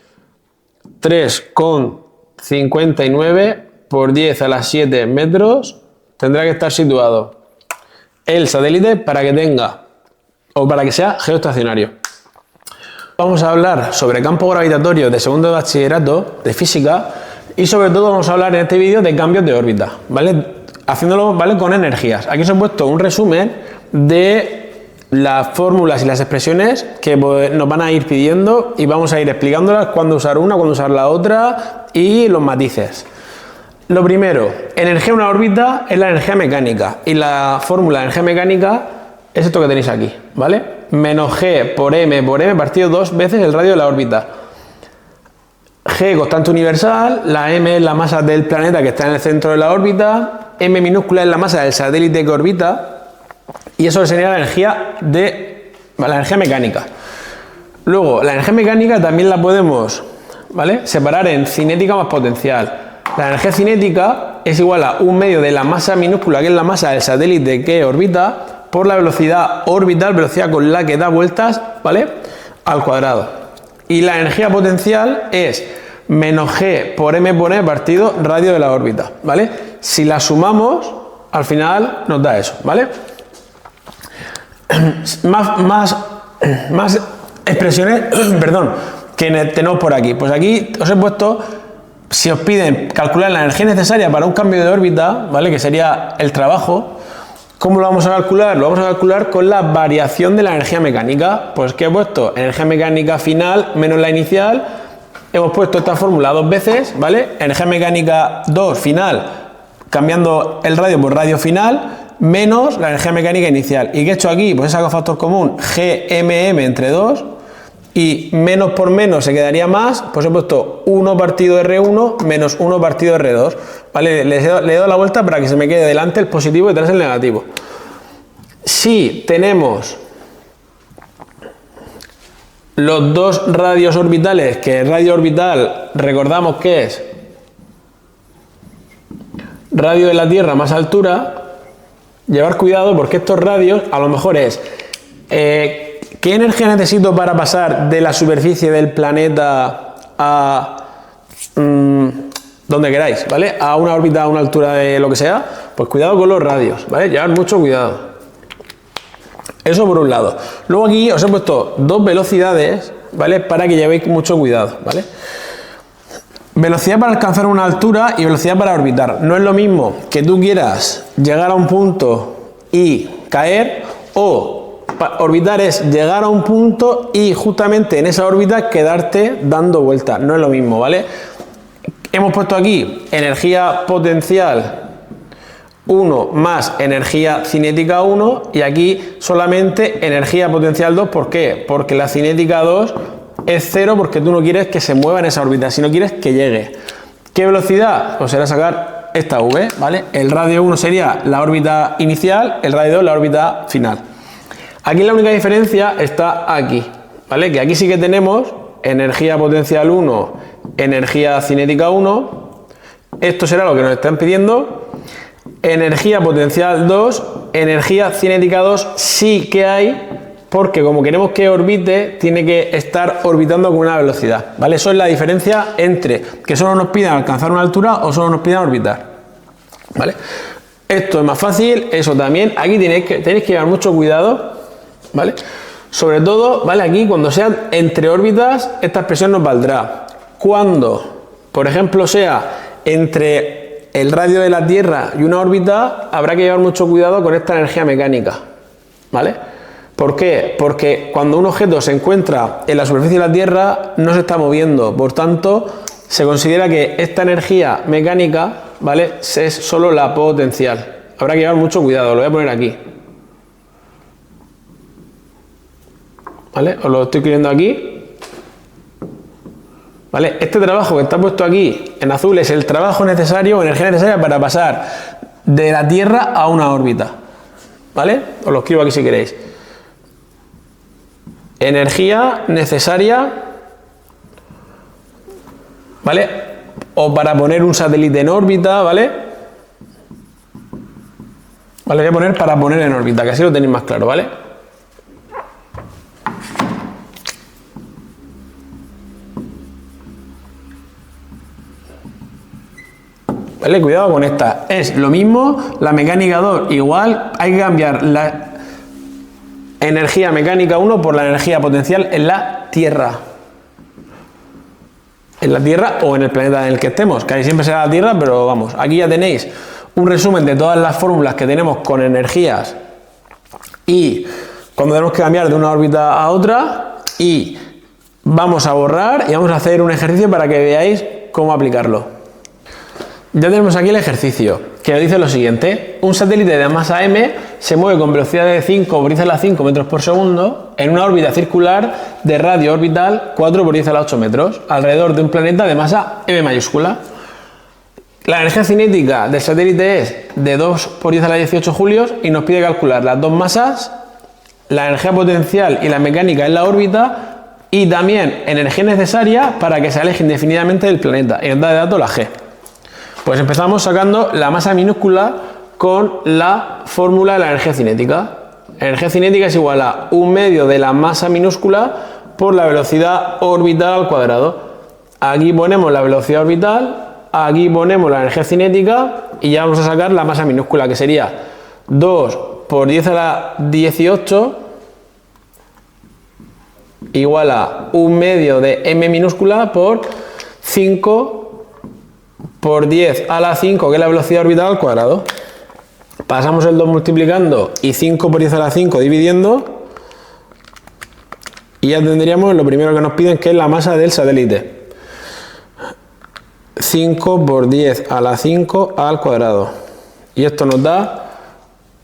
3,59 por 10 a la 7 metros tendrá que estar situado el satélite para que tenga, o para que sea geoestacionario. Vamos a hablar sobre campo gravitatorio de segundo de bachillerato, de física. Y sobre todo vamos a hablar en este vídeo de cambios de órbita, ¿vale? Haciéndolo, ¿vale?, con energías. Aquí os he puesto un resumen de las fórmulas y las expresiones que nos van a ir pidiendo y vamos a ir explicándolas, cuándo usar una, cuándo usar la otra y los matices. Lo primero, energía en una órbita es la energía mecánica y la fórmula de energía mecánica es esto que tenéis aquí, ¿vale? Menos G por M partido 2 veces el radio de la órbita. G, constante universal, la M es la masa del planeta que está en el centro de la órbita, M minúscula es la masa del satélite que orbita, y eso sería la energía mecánica. Luego, la energía mecánica también la podemos, ¿vale?, separar en cinética más potencial. La energía cinética es igual a un medio de la masa minúscula, que es la masa del satélite que orbita, por la velocidad orbital, velocidad con la que da vueltas, ¿vale?, al cuadrado. Y la energía potencial es menos G por M partido radio de la órbita, ¿vale? Si la sumamos, al final nos da eso, ¿vale? Más expresiones, perdón, que tenemos por aquí. Pues aquí os he puesto, si os piden calcular la energía necesaria para un cambio de órbita, ¿vale?, que sería el trabajo. ¿Cómo lo vamos a calcular? Lo vamos a calcular con la variación de la energía mecánica. Pues ¿qué he puesto? Energía mecánica final menos la inicial. Hemos puesto esta fórmula 2 veces, ¿vale? Energía mecánica 2 final, cambiando el radio por radio final, menos la energía mecánica inicial. ¿Y qué he hecho aquí? Pues he sacado factor común, GMM entre 2, y menos por menos se quedaría más, pues he puesto 1 partido R1 menos 1 partido R2, ¿vale? Le he dado la vuelta para que se me quede delante el positivo y detrás el negativo. Si tenemos los dos radios orbitales, que el radio orbital recordamos que es radio de la Tierra más altura, Llevar cuidado porque estos radios a lo mejor es ¿qué energía necesito para pasar de la superficie del planeta a donde queráis, ¿vale? A una órbita, a una altura de lo que sea? Pues cuidado con los radios, ¿vale? Llevar mucho cuidado. Eso por un lado. Luego aquí os he puesto dos velocidades, ¿vale? Para que llevéis mucho cuidado, ¿vale? Velocidad para alcanzar una altura y velocidad para orbitar. No es lo mismo que tú quieras llegar a un punto y caer, o orbitar es llegar a un punto y justamente en esa órbita quedarte dando vueltas. No es lo mismo, ¿vale? Hemos puesto aquí energía potencial 1 más energía cinética 1 y aquí solamente energía potencial 2. ¿Por qué? Porque la cinética 2 es 0 porque tú no quieres que se mueva en esa órbita, sino quieres que llegue. ¿Qué velocidad? Pues será sacar esta V, ¿vale? El radio 1 sería la órbita inicial, el radio 2 la órbita final. Aquí la única diferencia está aquí, ¿vale? Que aquí sí que tenemos energía potencial 1, energía cinética 1. Esto será lo que nos están pidiendo. Energía potencial 2, energía cinética 2 sí que hay, porque como queremos que orbite, tiene que estar orbitando con una velocidad, ¿vale? Eso es la diferencia entre que solo nos pidan alcanzar una altura o solo nos pidan orbitar, ¿vale? Esto es más fácil, eso también. Aquí tenéis que llevar mucho cuidado, ¿vale? Sobre todo, ¿vale? Aquí cuando sean entre órbitas, esta expresión nos valdrá. Cuando, por ejemplo, sea entre el radio de la Tierra y una órbita, habrá que llevar mucho cuidado con esta energía mecánica, ¿vale? ¿Por qué? Porque cuando un objeto se encuentra en la superficie de la Tierra, no se está moviendo, por tanto, se considera que esta energía mecánica, ¿vale?, es solo la potencial. Habrá que llevar mucho cuidado, lo voy a poner aquí, ¿vale? Os lo estoy escribiendo aquí, ¿vale? Este trabajo que está puesto aquí en azul es el trabajo necesario o energía necesaria para pasar de la Tierra a una órbita, ¿vale? Os lo escribo aquí si queréis. Energía necesaria, ¿vale? O para poner un satélite en órbita, ¿vale? Vale, voy a poner para poner en órbita, que así lo tenéis más claro, ¿vale? ¿Vale? Cuidado con esta. Es lo mismo, la mecánica 2 igual, hay que cambiar la energía mecánica 1 por la energía potencial en la Tierra. En la Tierra o en el planeta en el que estemos, que ahí siempre será la Tierra, pero vamos, aquí ya tenéis un resumen de todas las fórmulas que tenemos con energías y cuando tenemos que cambiar de una órbita a otra, y vamos a borrar y vamos a hacer un ejercicio para que veáis cómo aplicarlo. Ya tenemos aquí el ejercicio, que dice lo siguiente: un satélite de masa m se mueve con velocidad de 5 por 10 a la 5 metros por segundo en una órbita circular de radio orbital 4 por 10 a la 8 metros, alrededor de un planeta de masa m mayúscula. La energía cinética del satélite es de 2 por 10 a la 18 julios y nos pide calcular las dos masas, la energía potencial y la mecánica en la órbita y también energía necesaria para que se aleje indefinidamente del planeta, y nos da de dato la G. Pues empezamos sacando la masa minúscula con la fórmula de la energía cinética. La energía cinética es igual a 1/2 de la masa minúscula por la velocidad orbital al cuadrado. Aquí ponemos la velocidad orbital, aquí ponemos la energía cinética y ya vamos a sacar la masa minúscula, que sería 2 por 10 a la 18 igual a 1/2 de m minúscula por 5 por 10 a la 5, que es la velocidad orbital al cuadrado. Pasamos el 2 multiplicando y 5 por 10 a la 5 dividiendo, y ya tendríamos lo primero que nos piden, que es la masa del satélite. 5 por 10 a la 5 al cuadrado. Y esto nos da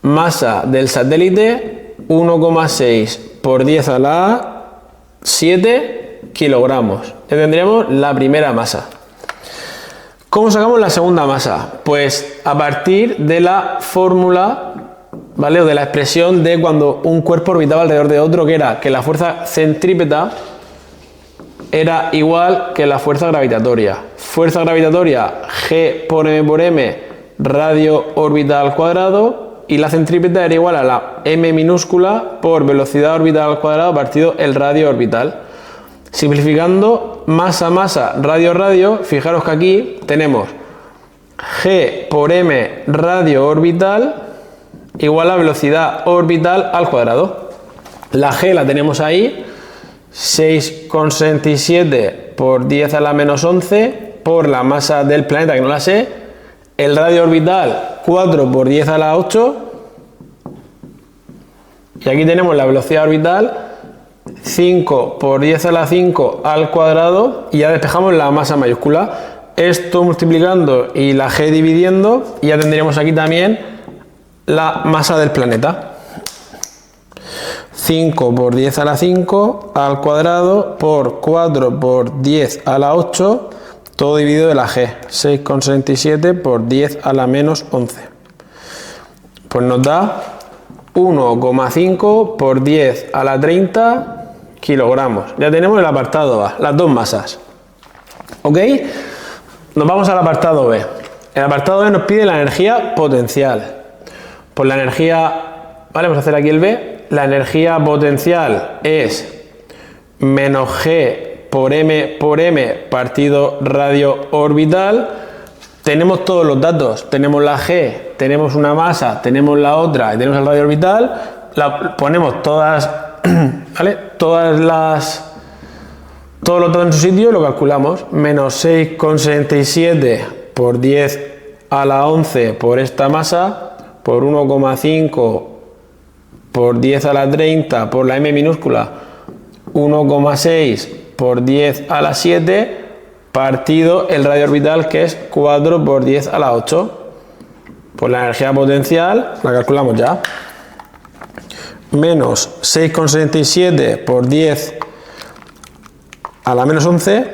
masa del satélite 1,6 por 10 a la 7 kilogramos. Ya tendríamos la primera masa. ¿Cómo sacamos la segunda masa? Pues a partir de la fórmula, ¿vale?, o de la expresión de cuando un cuerpo orbitaba alrededor de otro, que era que la fuerza centrípeta era igual que la fuerza gravitatoria. Fuerza gravitatoria G por m, radio orbital al cuadrado, y la centrípeta era igual a la m minúscula por velocidad orbital al cuadrado partido el radio orbital. Simplificando, masa, radio, fijaros que aquí tenemos g por m radio orbital igual a velocidad orbital al cuadrado. La g la tenemos ahí, 6,67 por 10 a la menos 11 por la masa del planeta, que no la sé. El radio orbital, 4 por 10 a la 8. Y aquí tenemos la velocidad orbital, 5 por 10 a la 5 al cuadrado, y ya despejamos la masa mayúscula. Esto multiplicando y la g dividiendo, y ya tendríamos aquí también la masa del planeta. 5 por 10 a la 5 al cuadrado por 4 por 10 a la 8, todo dividido de la g, 6,67 por 10 a la menos 11. Pues nos da 1,5 por 10 a la 30 kilogramos. Ya tenemos el apartado A, las dos masas. ¿Ok? Nos vamos al apartado B. El apartado B nos pide la energía potencial. Pues la energía, vale, vamos a hacer aquí el B. La energía potencial es menos G por M partido radio orbital. Tenemos todos los datos. Tenemos la G, tenemos una masa, tenemos la otra y tenemos el radio orbital. Ponemos todas, ¿vale? Todos los datos en su sitio y lo calculamos. Menos 6,67 por 10 a la 11 por esta masa, por 1,5 por 10 a la 30 por la m minúscula, 1,6 por 10 a la 7 partido el radio orbital, que es 4 por 10 a la 8. Pues la energía potencial la calculamos ya. Menos 6,67 por 10 a la menos 11,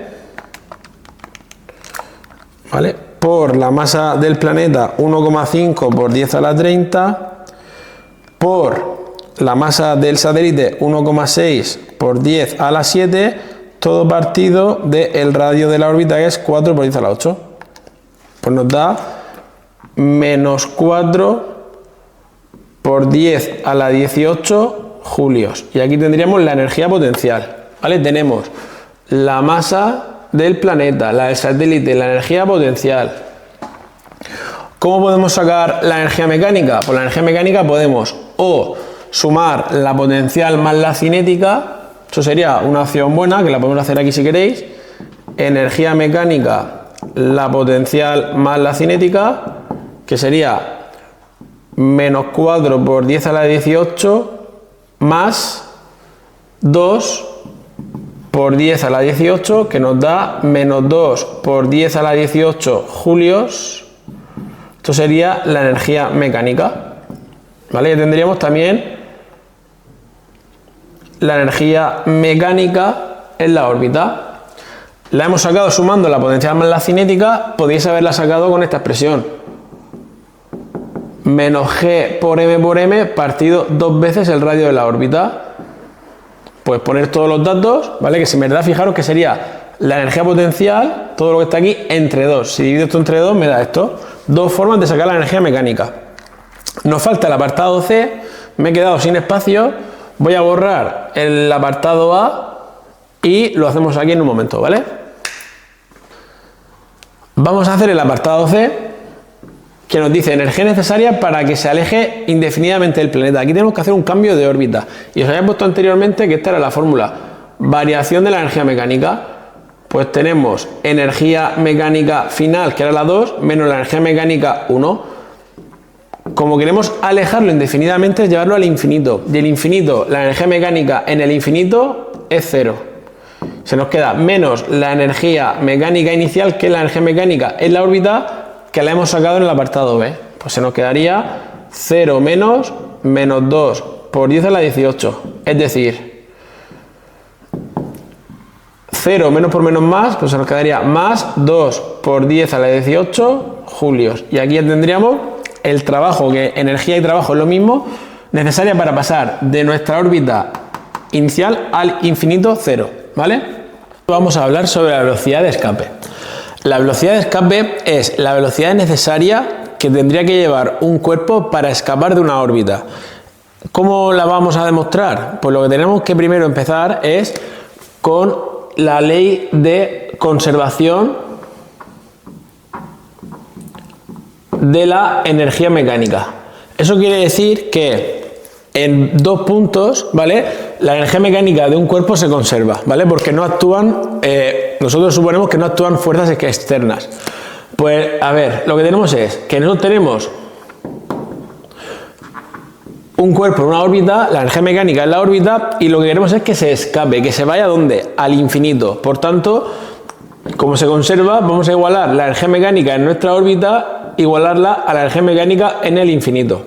¿vale? Por la masa del planeta, 1,5 por 10 a la 30, por la masa del satélite, 1,6 por 10 a la 7, todo partido del radio de la órbita, que es 4 por 10 a la 8. Pues nos da menos 4 por 10 a la 18 julios. Y aquí tendríamos la energía potencial, ¿vale? Tenemos la masa del planeta, la del satélite, la energía potencial. ¿Cómo podemos sacar la energía mecánica? Pues la energía mecánica podemos o sumar la potencial más la cinética. Eso sería una opción buena, que la podemos hacer aquí si queréis. Energía mecánica, la potencial más la cinética, que sería menos 4 por 10 a la 18 más 2 por 10 a la 18, que nos da menos 2 por 10 a la 18 julios. Esto sería la energía mecánica, ¿vale? Ya tendríamos también la energía mecánica en la órbita. La hemos sacado sumando la potencial más la cinética. Podéis haberla sacado con esta expresión: menos G por M partido 2 veces el radio de la órbita. Pues poner todos los datos, ¿vale? Que si en verdad, fijaros que sería la energía potencial, todo lo que está aquí, entre 2. Si divido esto entre 2 me da esto. Dos formas de sacar la energía mecánica. Nos falta el apartado C. Me he quedado sin espacio. Voy a borrar el apartado A y lo hacemos aquí en un momento, ¿vale? Vamos a hacer el apartado C, que nos dice energía necesaria para que se aleje indefinidamente del planeta. Aquí tenemos que hacer un cambio de órbita. Y os había puesto anteriormente que esta era la fórmula. Variación de la energía mecánica. Pues tenemos energía mecánica final, que era la 2, menos la energía mecánica 1. Como queremos alejarlo indefinidamente, es llevarlo al infinito. Y el infinito, la energía mecánica en el infinito es 0. Se nos queda menos la energía mecánica inicial, que es la energía mecánica en la órbita, que la hemos sacado en el apartado B. Pues se nos quedaría 0 menos 2 por 10 a la 18. Es decir, 0 menos por menos más, pues se nos quedaría más 2 por 10 a la 18 julios. Y aquí ya tendríamos el trabajo, que energía y trabajo es lo mismo, necesaria para pasar de nuestra órbita inicial al infinito 0, ¿vale? Vamos a hablar sobre la velocidad de escape. La velocidad de escape es la velocidad necesaria que tendría que llevar un cuerpo para escapar de una órbita. ¿Cómo la vamos a demostrar? Pues lo que tenemos que primero empezar es con la ley de conservación de la energía mecánica. Eso quiere decir que en 2 puntos, ¿vale? La energía mecánica de un cuerpo se conserva, ¿vale? Porque no actúan, nosotros suponemos que no actúan fuerzas externas. Pues, a ver, lo que tenemos es que nosotros tenemos un cuerpo en una órbita, la energía mecánica en la órbita, y lo que queremos es que se escape, que se vaya ¿a dónde? Al infinito. Por tanto, como se conserva, vamos a igualar la energía mecánica en nuestra órbita, igualarla a la energía mecánica en el infinito.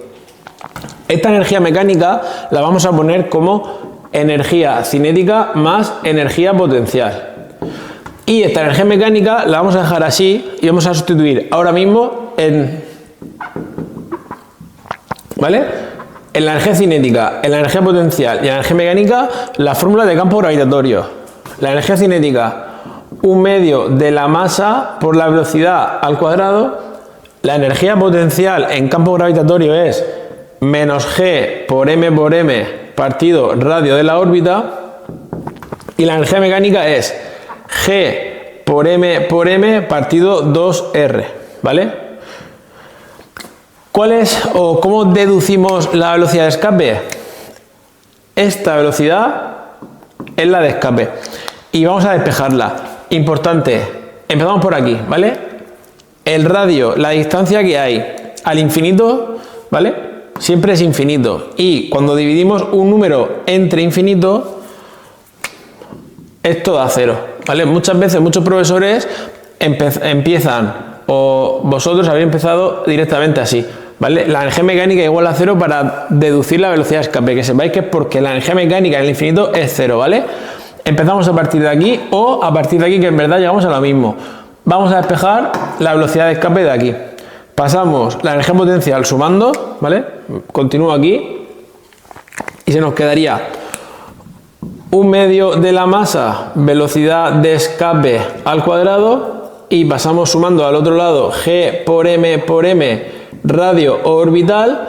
Esta energía mecánica la vamos a poner como energía cinética más energía potencial. Y esta energía mecánica la vamos a dejar así y vamos a sustituir ahora mismo en... ¿Vale? En la energía cinética, en la energía potencial y en la energía mecánica, la fórmula de campo gravitatorio. La energía cinética, 1/2 de la masa por la velocidad al cuadrado. La energía potencial en campo gravitatorio es menos g por m partido radio de la órbita. Y la energía mecánica es g por m partido 2r, ¿vale? ¿Cuál es o cómo deducimos la velocidad de escape? Esta velocidad es la de escape y vamos a despejarla. Importante, empezamos por aquí, ¿vale? El radio, la distancia que hay al infinito, ¿vale? Siempre es infinito, y cuando dividimos un número entre infinito, esto da 0, ¿vale? Muchas veces muchos profesores empiezan, o vosotros habéis empezado directamente así, ¿vale? La energía mecánica igual a 0 para deducir la velocidad de escape, que sepáis que es porque la energía mecánica en el infinito es 0, ¿vale? Empezamos a partir de aquí o a partir de aquí, que en verdad llegamos a lo mismo. Vamos a despejar la velocidad de escape de aquí. Pasamos la energía potencial sumando, ¿vale? Continúo aquí y se nos quedaría 1/2 de la masa velocidad de escape al cuadrado, y pasamos sumando al otro lado g por m radio orbital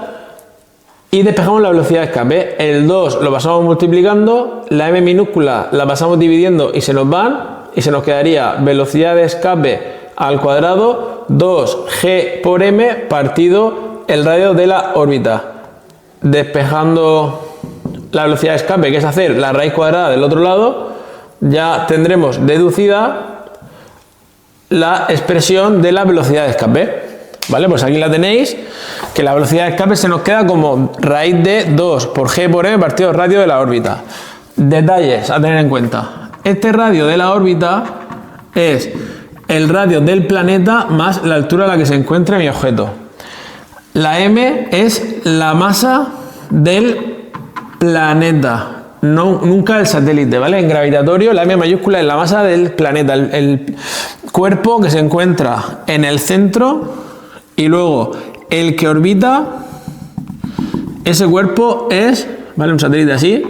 y despejamos la velocidad de escape. El 2 lo pasamos multiplicando, la m minúscula la pasamos dividiendo y se nos van, y se nos quedaría velocidad de escape al cuadrado 2g por m partido el radio de la órbita. Despejando la velocidad de escape, que es hacer la raíz cuadrada del otro lado, ya tendremos deducida la expresión de la velocidad de escape, ¿vale? Pues aquí la tenéis, que la velocidad de escape se nos queda como raíz de 2 por g por m partido radio de la órbita. Detalles a tener en cuenta. Este radio de la órbita es el radio del planeta más la altura a la que se encuentra mi objeto. La m es la masa del planeta, nunca el satélite, ¿vale? En gravitatorio la m mayúscula es la masa del planeta, el cuerpo que se encuentra en el centro, y luego el que orbita ese cuerpo es, ¿vale? Un satélite así,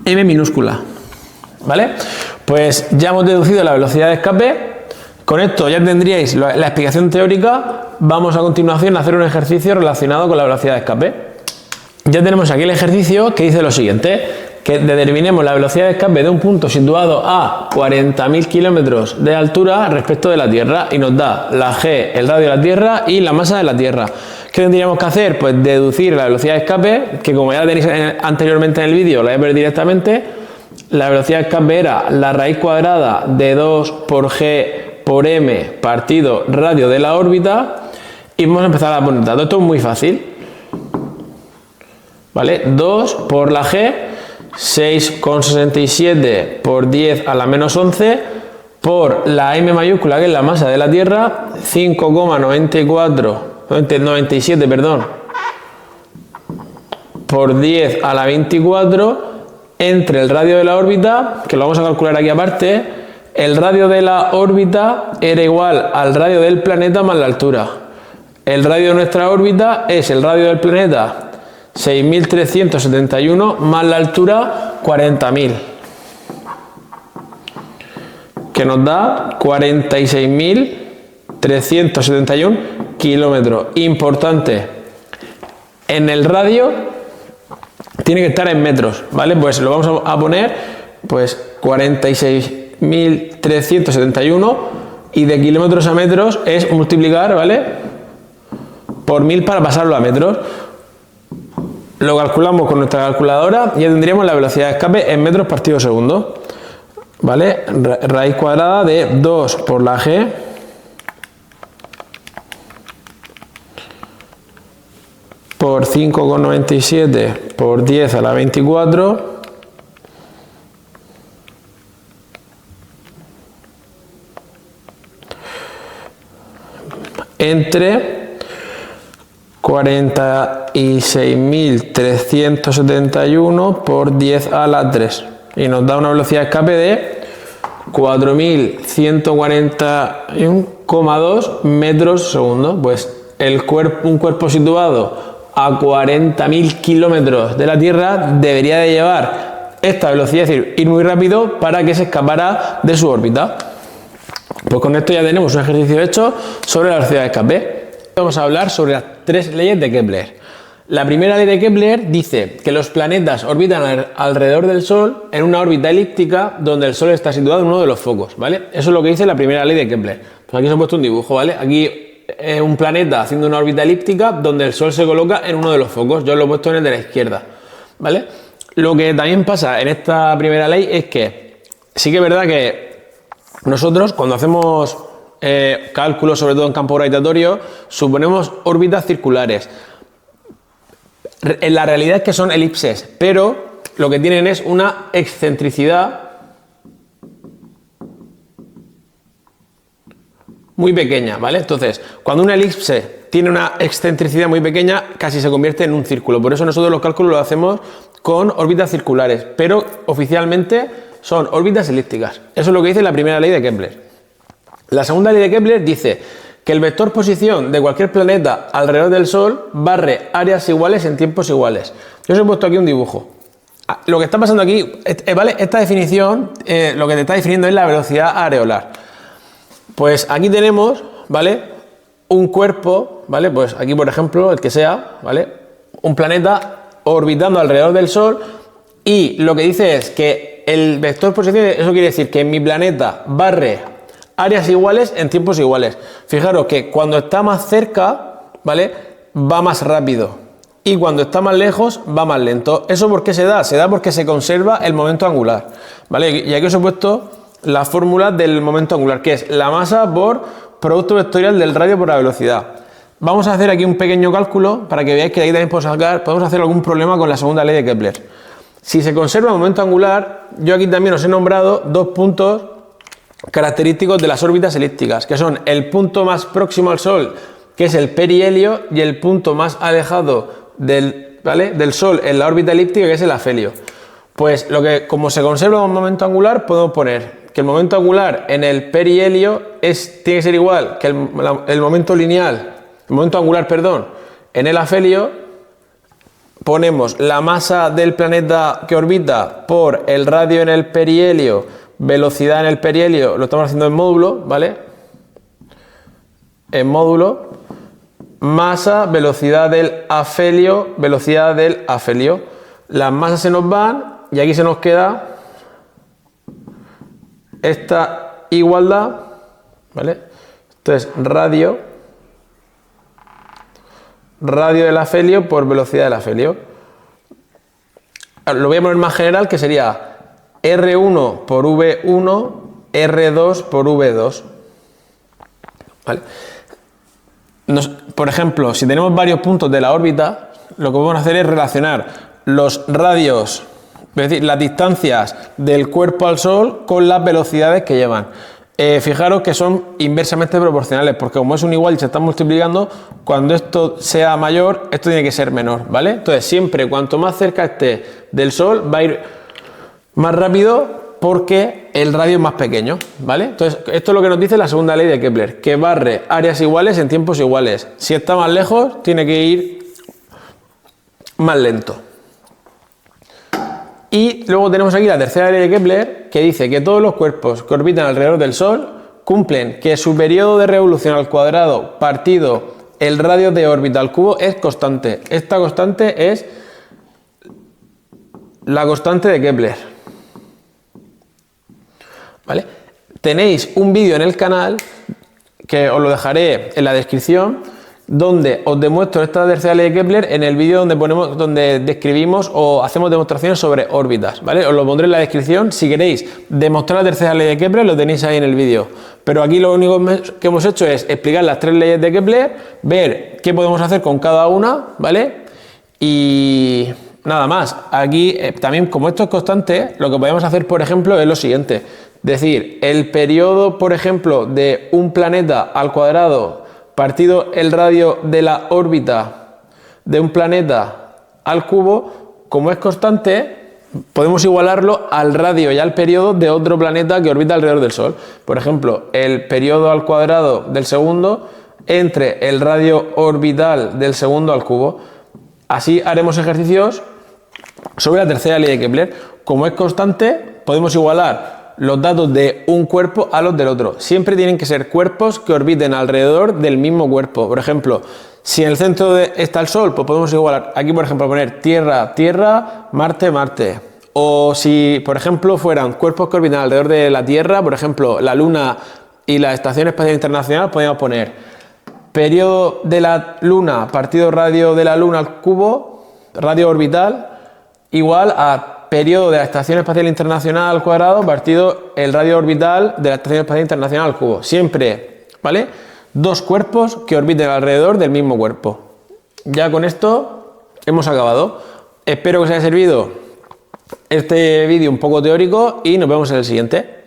m minúscula, ¿vale? Pues ya hemos deducido la velocidad de escape. Con esto ya tendríais la explicación teórica. Vamos a continuación a hacer un ejercicio relacionado con la velocidad de escape. Ya tenemos aquí el ejercicio que dice lo siguiente: que determinemos la velocidad de escape de un punto situado a 40.000 kilómetros de altura respecto de la Tierra, y nos da la g, el radio de la Tierra, y la masa de la Tierra. ¿Qué tendríamos que hacer? Pues deducir la velocidad de escape, que como ya la tenéis anteriormente en el vídeo, la voy a ver directamente. La velocidad de escape era la raíz cuadrada de 2 por g por m partido radio de la órbita, y vamos a empezar a poner datos. Esto es muy fácil, ¿vale? 2 por la g, 6,67 por 10 a la menos 11, por la m mayúscula, que es la masa de la Tierra, 5,97, perdón, por 10 a la 24, entre el radio de la órbita, que lo vamos a calcular aquí aparte. El radio de la órbita era igual al radio del planeta más la altura. El radio de nuestra órbita es el radio del planeta 6.371 más la altura 40.000, que nos da 46.000 371 kilómetros. Importante, en el radio tiene que estar en metros, ¿vale? Pues lo vamos a poner, pues 46.371, y de kilómetros a metros es multiplicar, ¿vale?, por 1000 para pasarlo a metros. Lo calculamos con nuestra calculadora y ya tendríamos la velocidad de escape en metros partido segundo, ¿vale? Raíz cuadrada de 2 por la g por 5,97 por 10 a la 24 entre 46.371 por 10 a la 3, y nos da una velocidad de escape de 4.141,2 metros segundo. Pues un cuerpo situado a 40.000 kilómetros de la Tierra debería de llevar esta velocidad, es decir, ir muy rápido para que se escapara de su órbita. Pues con esto ya tenemos un ejercicio hecho sobre la velocidad de escape. Vamos a hablar sobre las 3 leyes de Kepler. La primera ley de Kepler dice que los planetas orbitan alrededor del Sol en una órbita elíptica donde el Sol está situado en uno de los focos, ¿vale? Eso es lo que dice la primera ley de Kepler. Pues aquí os he puesto un dibujo, ¿vale? Aquí es un planeta haciendo una órbita elíptica donde el Sol se coloca en uno de los focos. Yo lo he puesto en el de la izquierda, ¿vale? Lo que también pasa en esta primera ley es que sí que es verdad que nosotros, cuando hacemos cálculos, sobre todo en campo gravitatorio, suponemos órbitas circulares. En la realidad es que son elipses, pero lo que tienen es una excentricidad muy pequeña, ¿vale? Entonces, cuando una elipse tiene una excentricidad muy pequeña, casi se convierte en un círculo. Por eso nosotros los cálculos los hacemos con órbitas circulares, pero oficialmente son órbitas elípticas. Eso es lo que dice la primera ley de Kepler. La segunda ley de Kepler dice que el vector posición de cualquier planeta alrededor del Sol barre áreas iguales en tiempos iguales. Yo os he puesto aquí un dibujo. Lo que está pasando aquí, ¿vale? Esta definición, lo que te está definiendo es la velocidad areolar. Pues aquí tenemos, ¿vale?, un cuerpo, ¿vale? Pues aquí, por ejemplo, el que sea, ¿vale?, un planeta orbitando alrededor del Sol, y lo que dice es que el vector posición, eso quiere decir que mi planeta barre áreas iguales en tiempos iguales. Fijaros que cuando está más cerca, ¿vale?, va más rápido, y cuando está más lejos va más lento. ¿Eso por qué se da? Se da porque se conserva el momento angular, ¿vale? Y aquí os he puesto la fórmula del momento angular, que es la masa por producto vectorial del radio por la velocidad. Vamos a hacer aquí un pequeño cálculo para que veáis que de ahí también podemos hacer algún problema con la segunda ley de Kepler. Si se conserva el momento angular, yo aquí también os he nombrado 2 puntos característicos de las órbitas elípticas, que son el punto más próximo al Sol, que es el perihelio, y el punto más alejado del Sol en la órbita elíptica, que es el afelio. Pues como se conserva un momento angular, podemos poner que el momento angular en el perihelio tiene que ser igual que el momento angular, en el afelio. Ponemos la masa del planeta que orbita por el radio en el perihelio, velocidad en el perihelio, lo estamos haciendo en módulo, ¿vale? En módulo, masa, velocidad del afelio, velocidad del afelio. Las masas se nos van y aquí se nos queda esta igualdad, ¿vale? Entonces, radio del afelio por velocidad del afelio. Lo voy a poner más general, que sería R1 por V1, R2 por V2. ¿Vale? Por ejemplo, si tenemos varios puntos de la órbita, lo que podemos hacer es relacionar los radios, es decir, las distancias del cuerpo al Sol con las velocidades que llevan. Fijaros que son inversamente proporcionales, porque como es un igual y se están multiplicando, cuando esto sea mayor, esto tiene que ser menor, ¿vale? Entonces, siempre cuanto más cerca esté del Sol, va a ir más rápido porque el radio es más pequeño, ¿vale? Entonces, esto es lo que nos dice la segunda ley de Kepler, que barre áreas iguales en tiempos iguales. Si está más lejos, tiene que ir más lento. Y luego tenemos aquí la tercera ley de Kepler, que dice que todos los cuerpos que orbitan alrededor del Sol cumplen que su periodo de revolución al cuadrado partido el radio de órbita al cubo es constante. Esta constante es la constante de Kepler. ¿Vale? Tenéis un vídeo en el canal, que os lo dejaré en la descripción, donde os demuestro esta tercera ley de Kepler en el vídeo donde describimos o hacemos demostraciones sobre órbitas, ¿vale? Os lo pondré en la descripción. Si queréis demostrar la tercera ley de Kepler, lo tenéis ahí en el vídeo. Pero aquí lo único que hemos hecho es explicar las tres leyes de Kepler, ver qué podemos hacer con cada una, ¿vale? Y nada más. Aquí también, como esto es constante, lo que podemos hacer, por ejemplo, es lo siguiente. Decir, el periodo, por ejemplo, de un planeta al cuadrado partido el radio de la órbita de un planeta al cubo, como es constante, podemos igualarlo al radio y al periodo de otro planeta que orbita alrededor del Sol. Por ejemplo, el periodo al cuadrado del segundo entre el radio orbital del segundo al cubo. Así haremos ejercicios sobre la tercera ley de Kepler. Como es constante, podemos igualar los datos de un cuerpo a los del otro. Siempre tienen que ser cuerpos que orbiten alrededor del mismo cuerpo. Por ejemplo, si en el centro está el Sol, pues podemos igualar, aquí por ejemplo poner Tierra, Tierra, Marte, Marte. O si por ejemplo fueran cuerpos que orbitan alrededor de la Tierra, por ejemplo la Luna y la Estación Espacial Internacional, podríamos poner periodo de la Luna partido radio de la Luna al cubo, radio orbital, igual a periodo de la Estación Espacial Internacional al cuadrado partido el radio orbital de la Estación Espacial Internacional al cubo. Siempre, ¿vale? Dos cuerpos que orbiten alrededor del mismo cuerpo. Ya con esto hemos acabado. Espero que os haya servido este vídeo un poco teórico y nos vemos en el siguiente.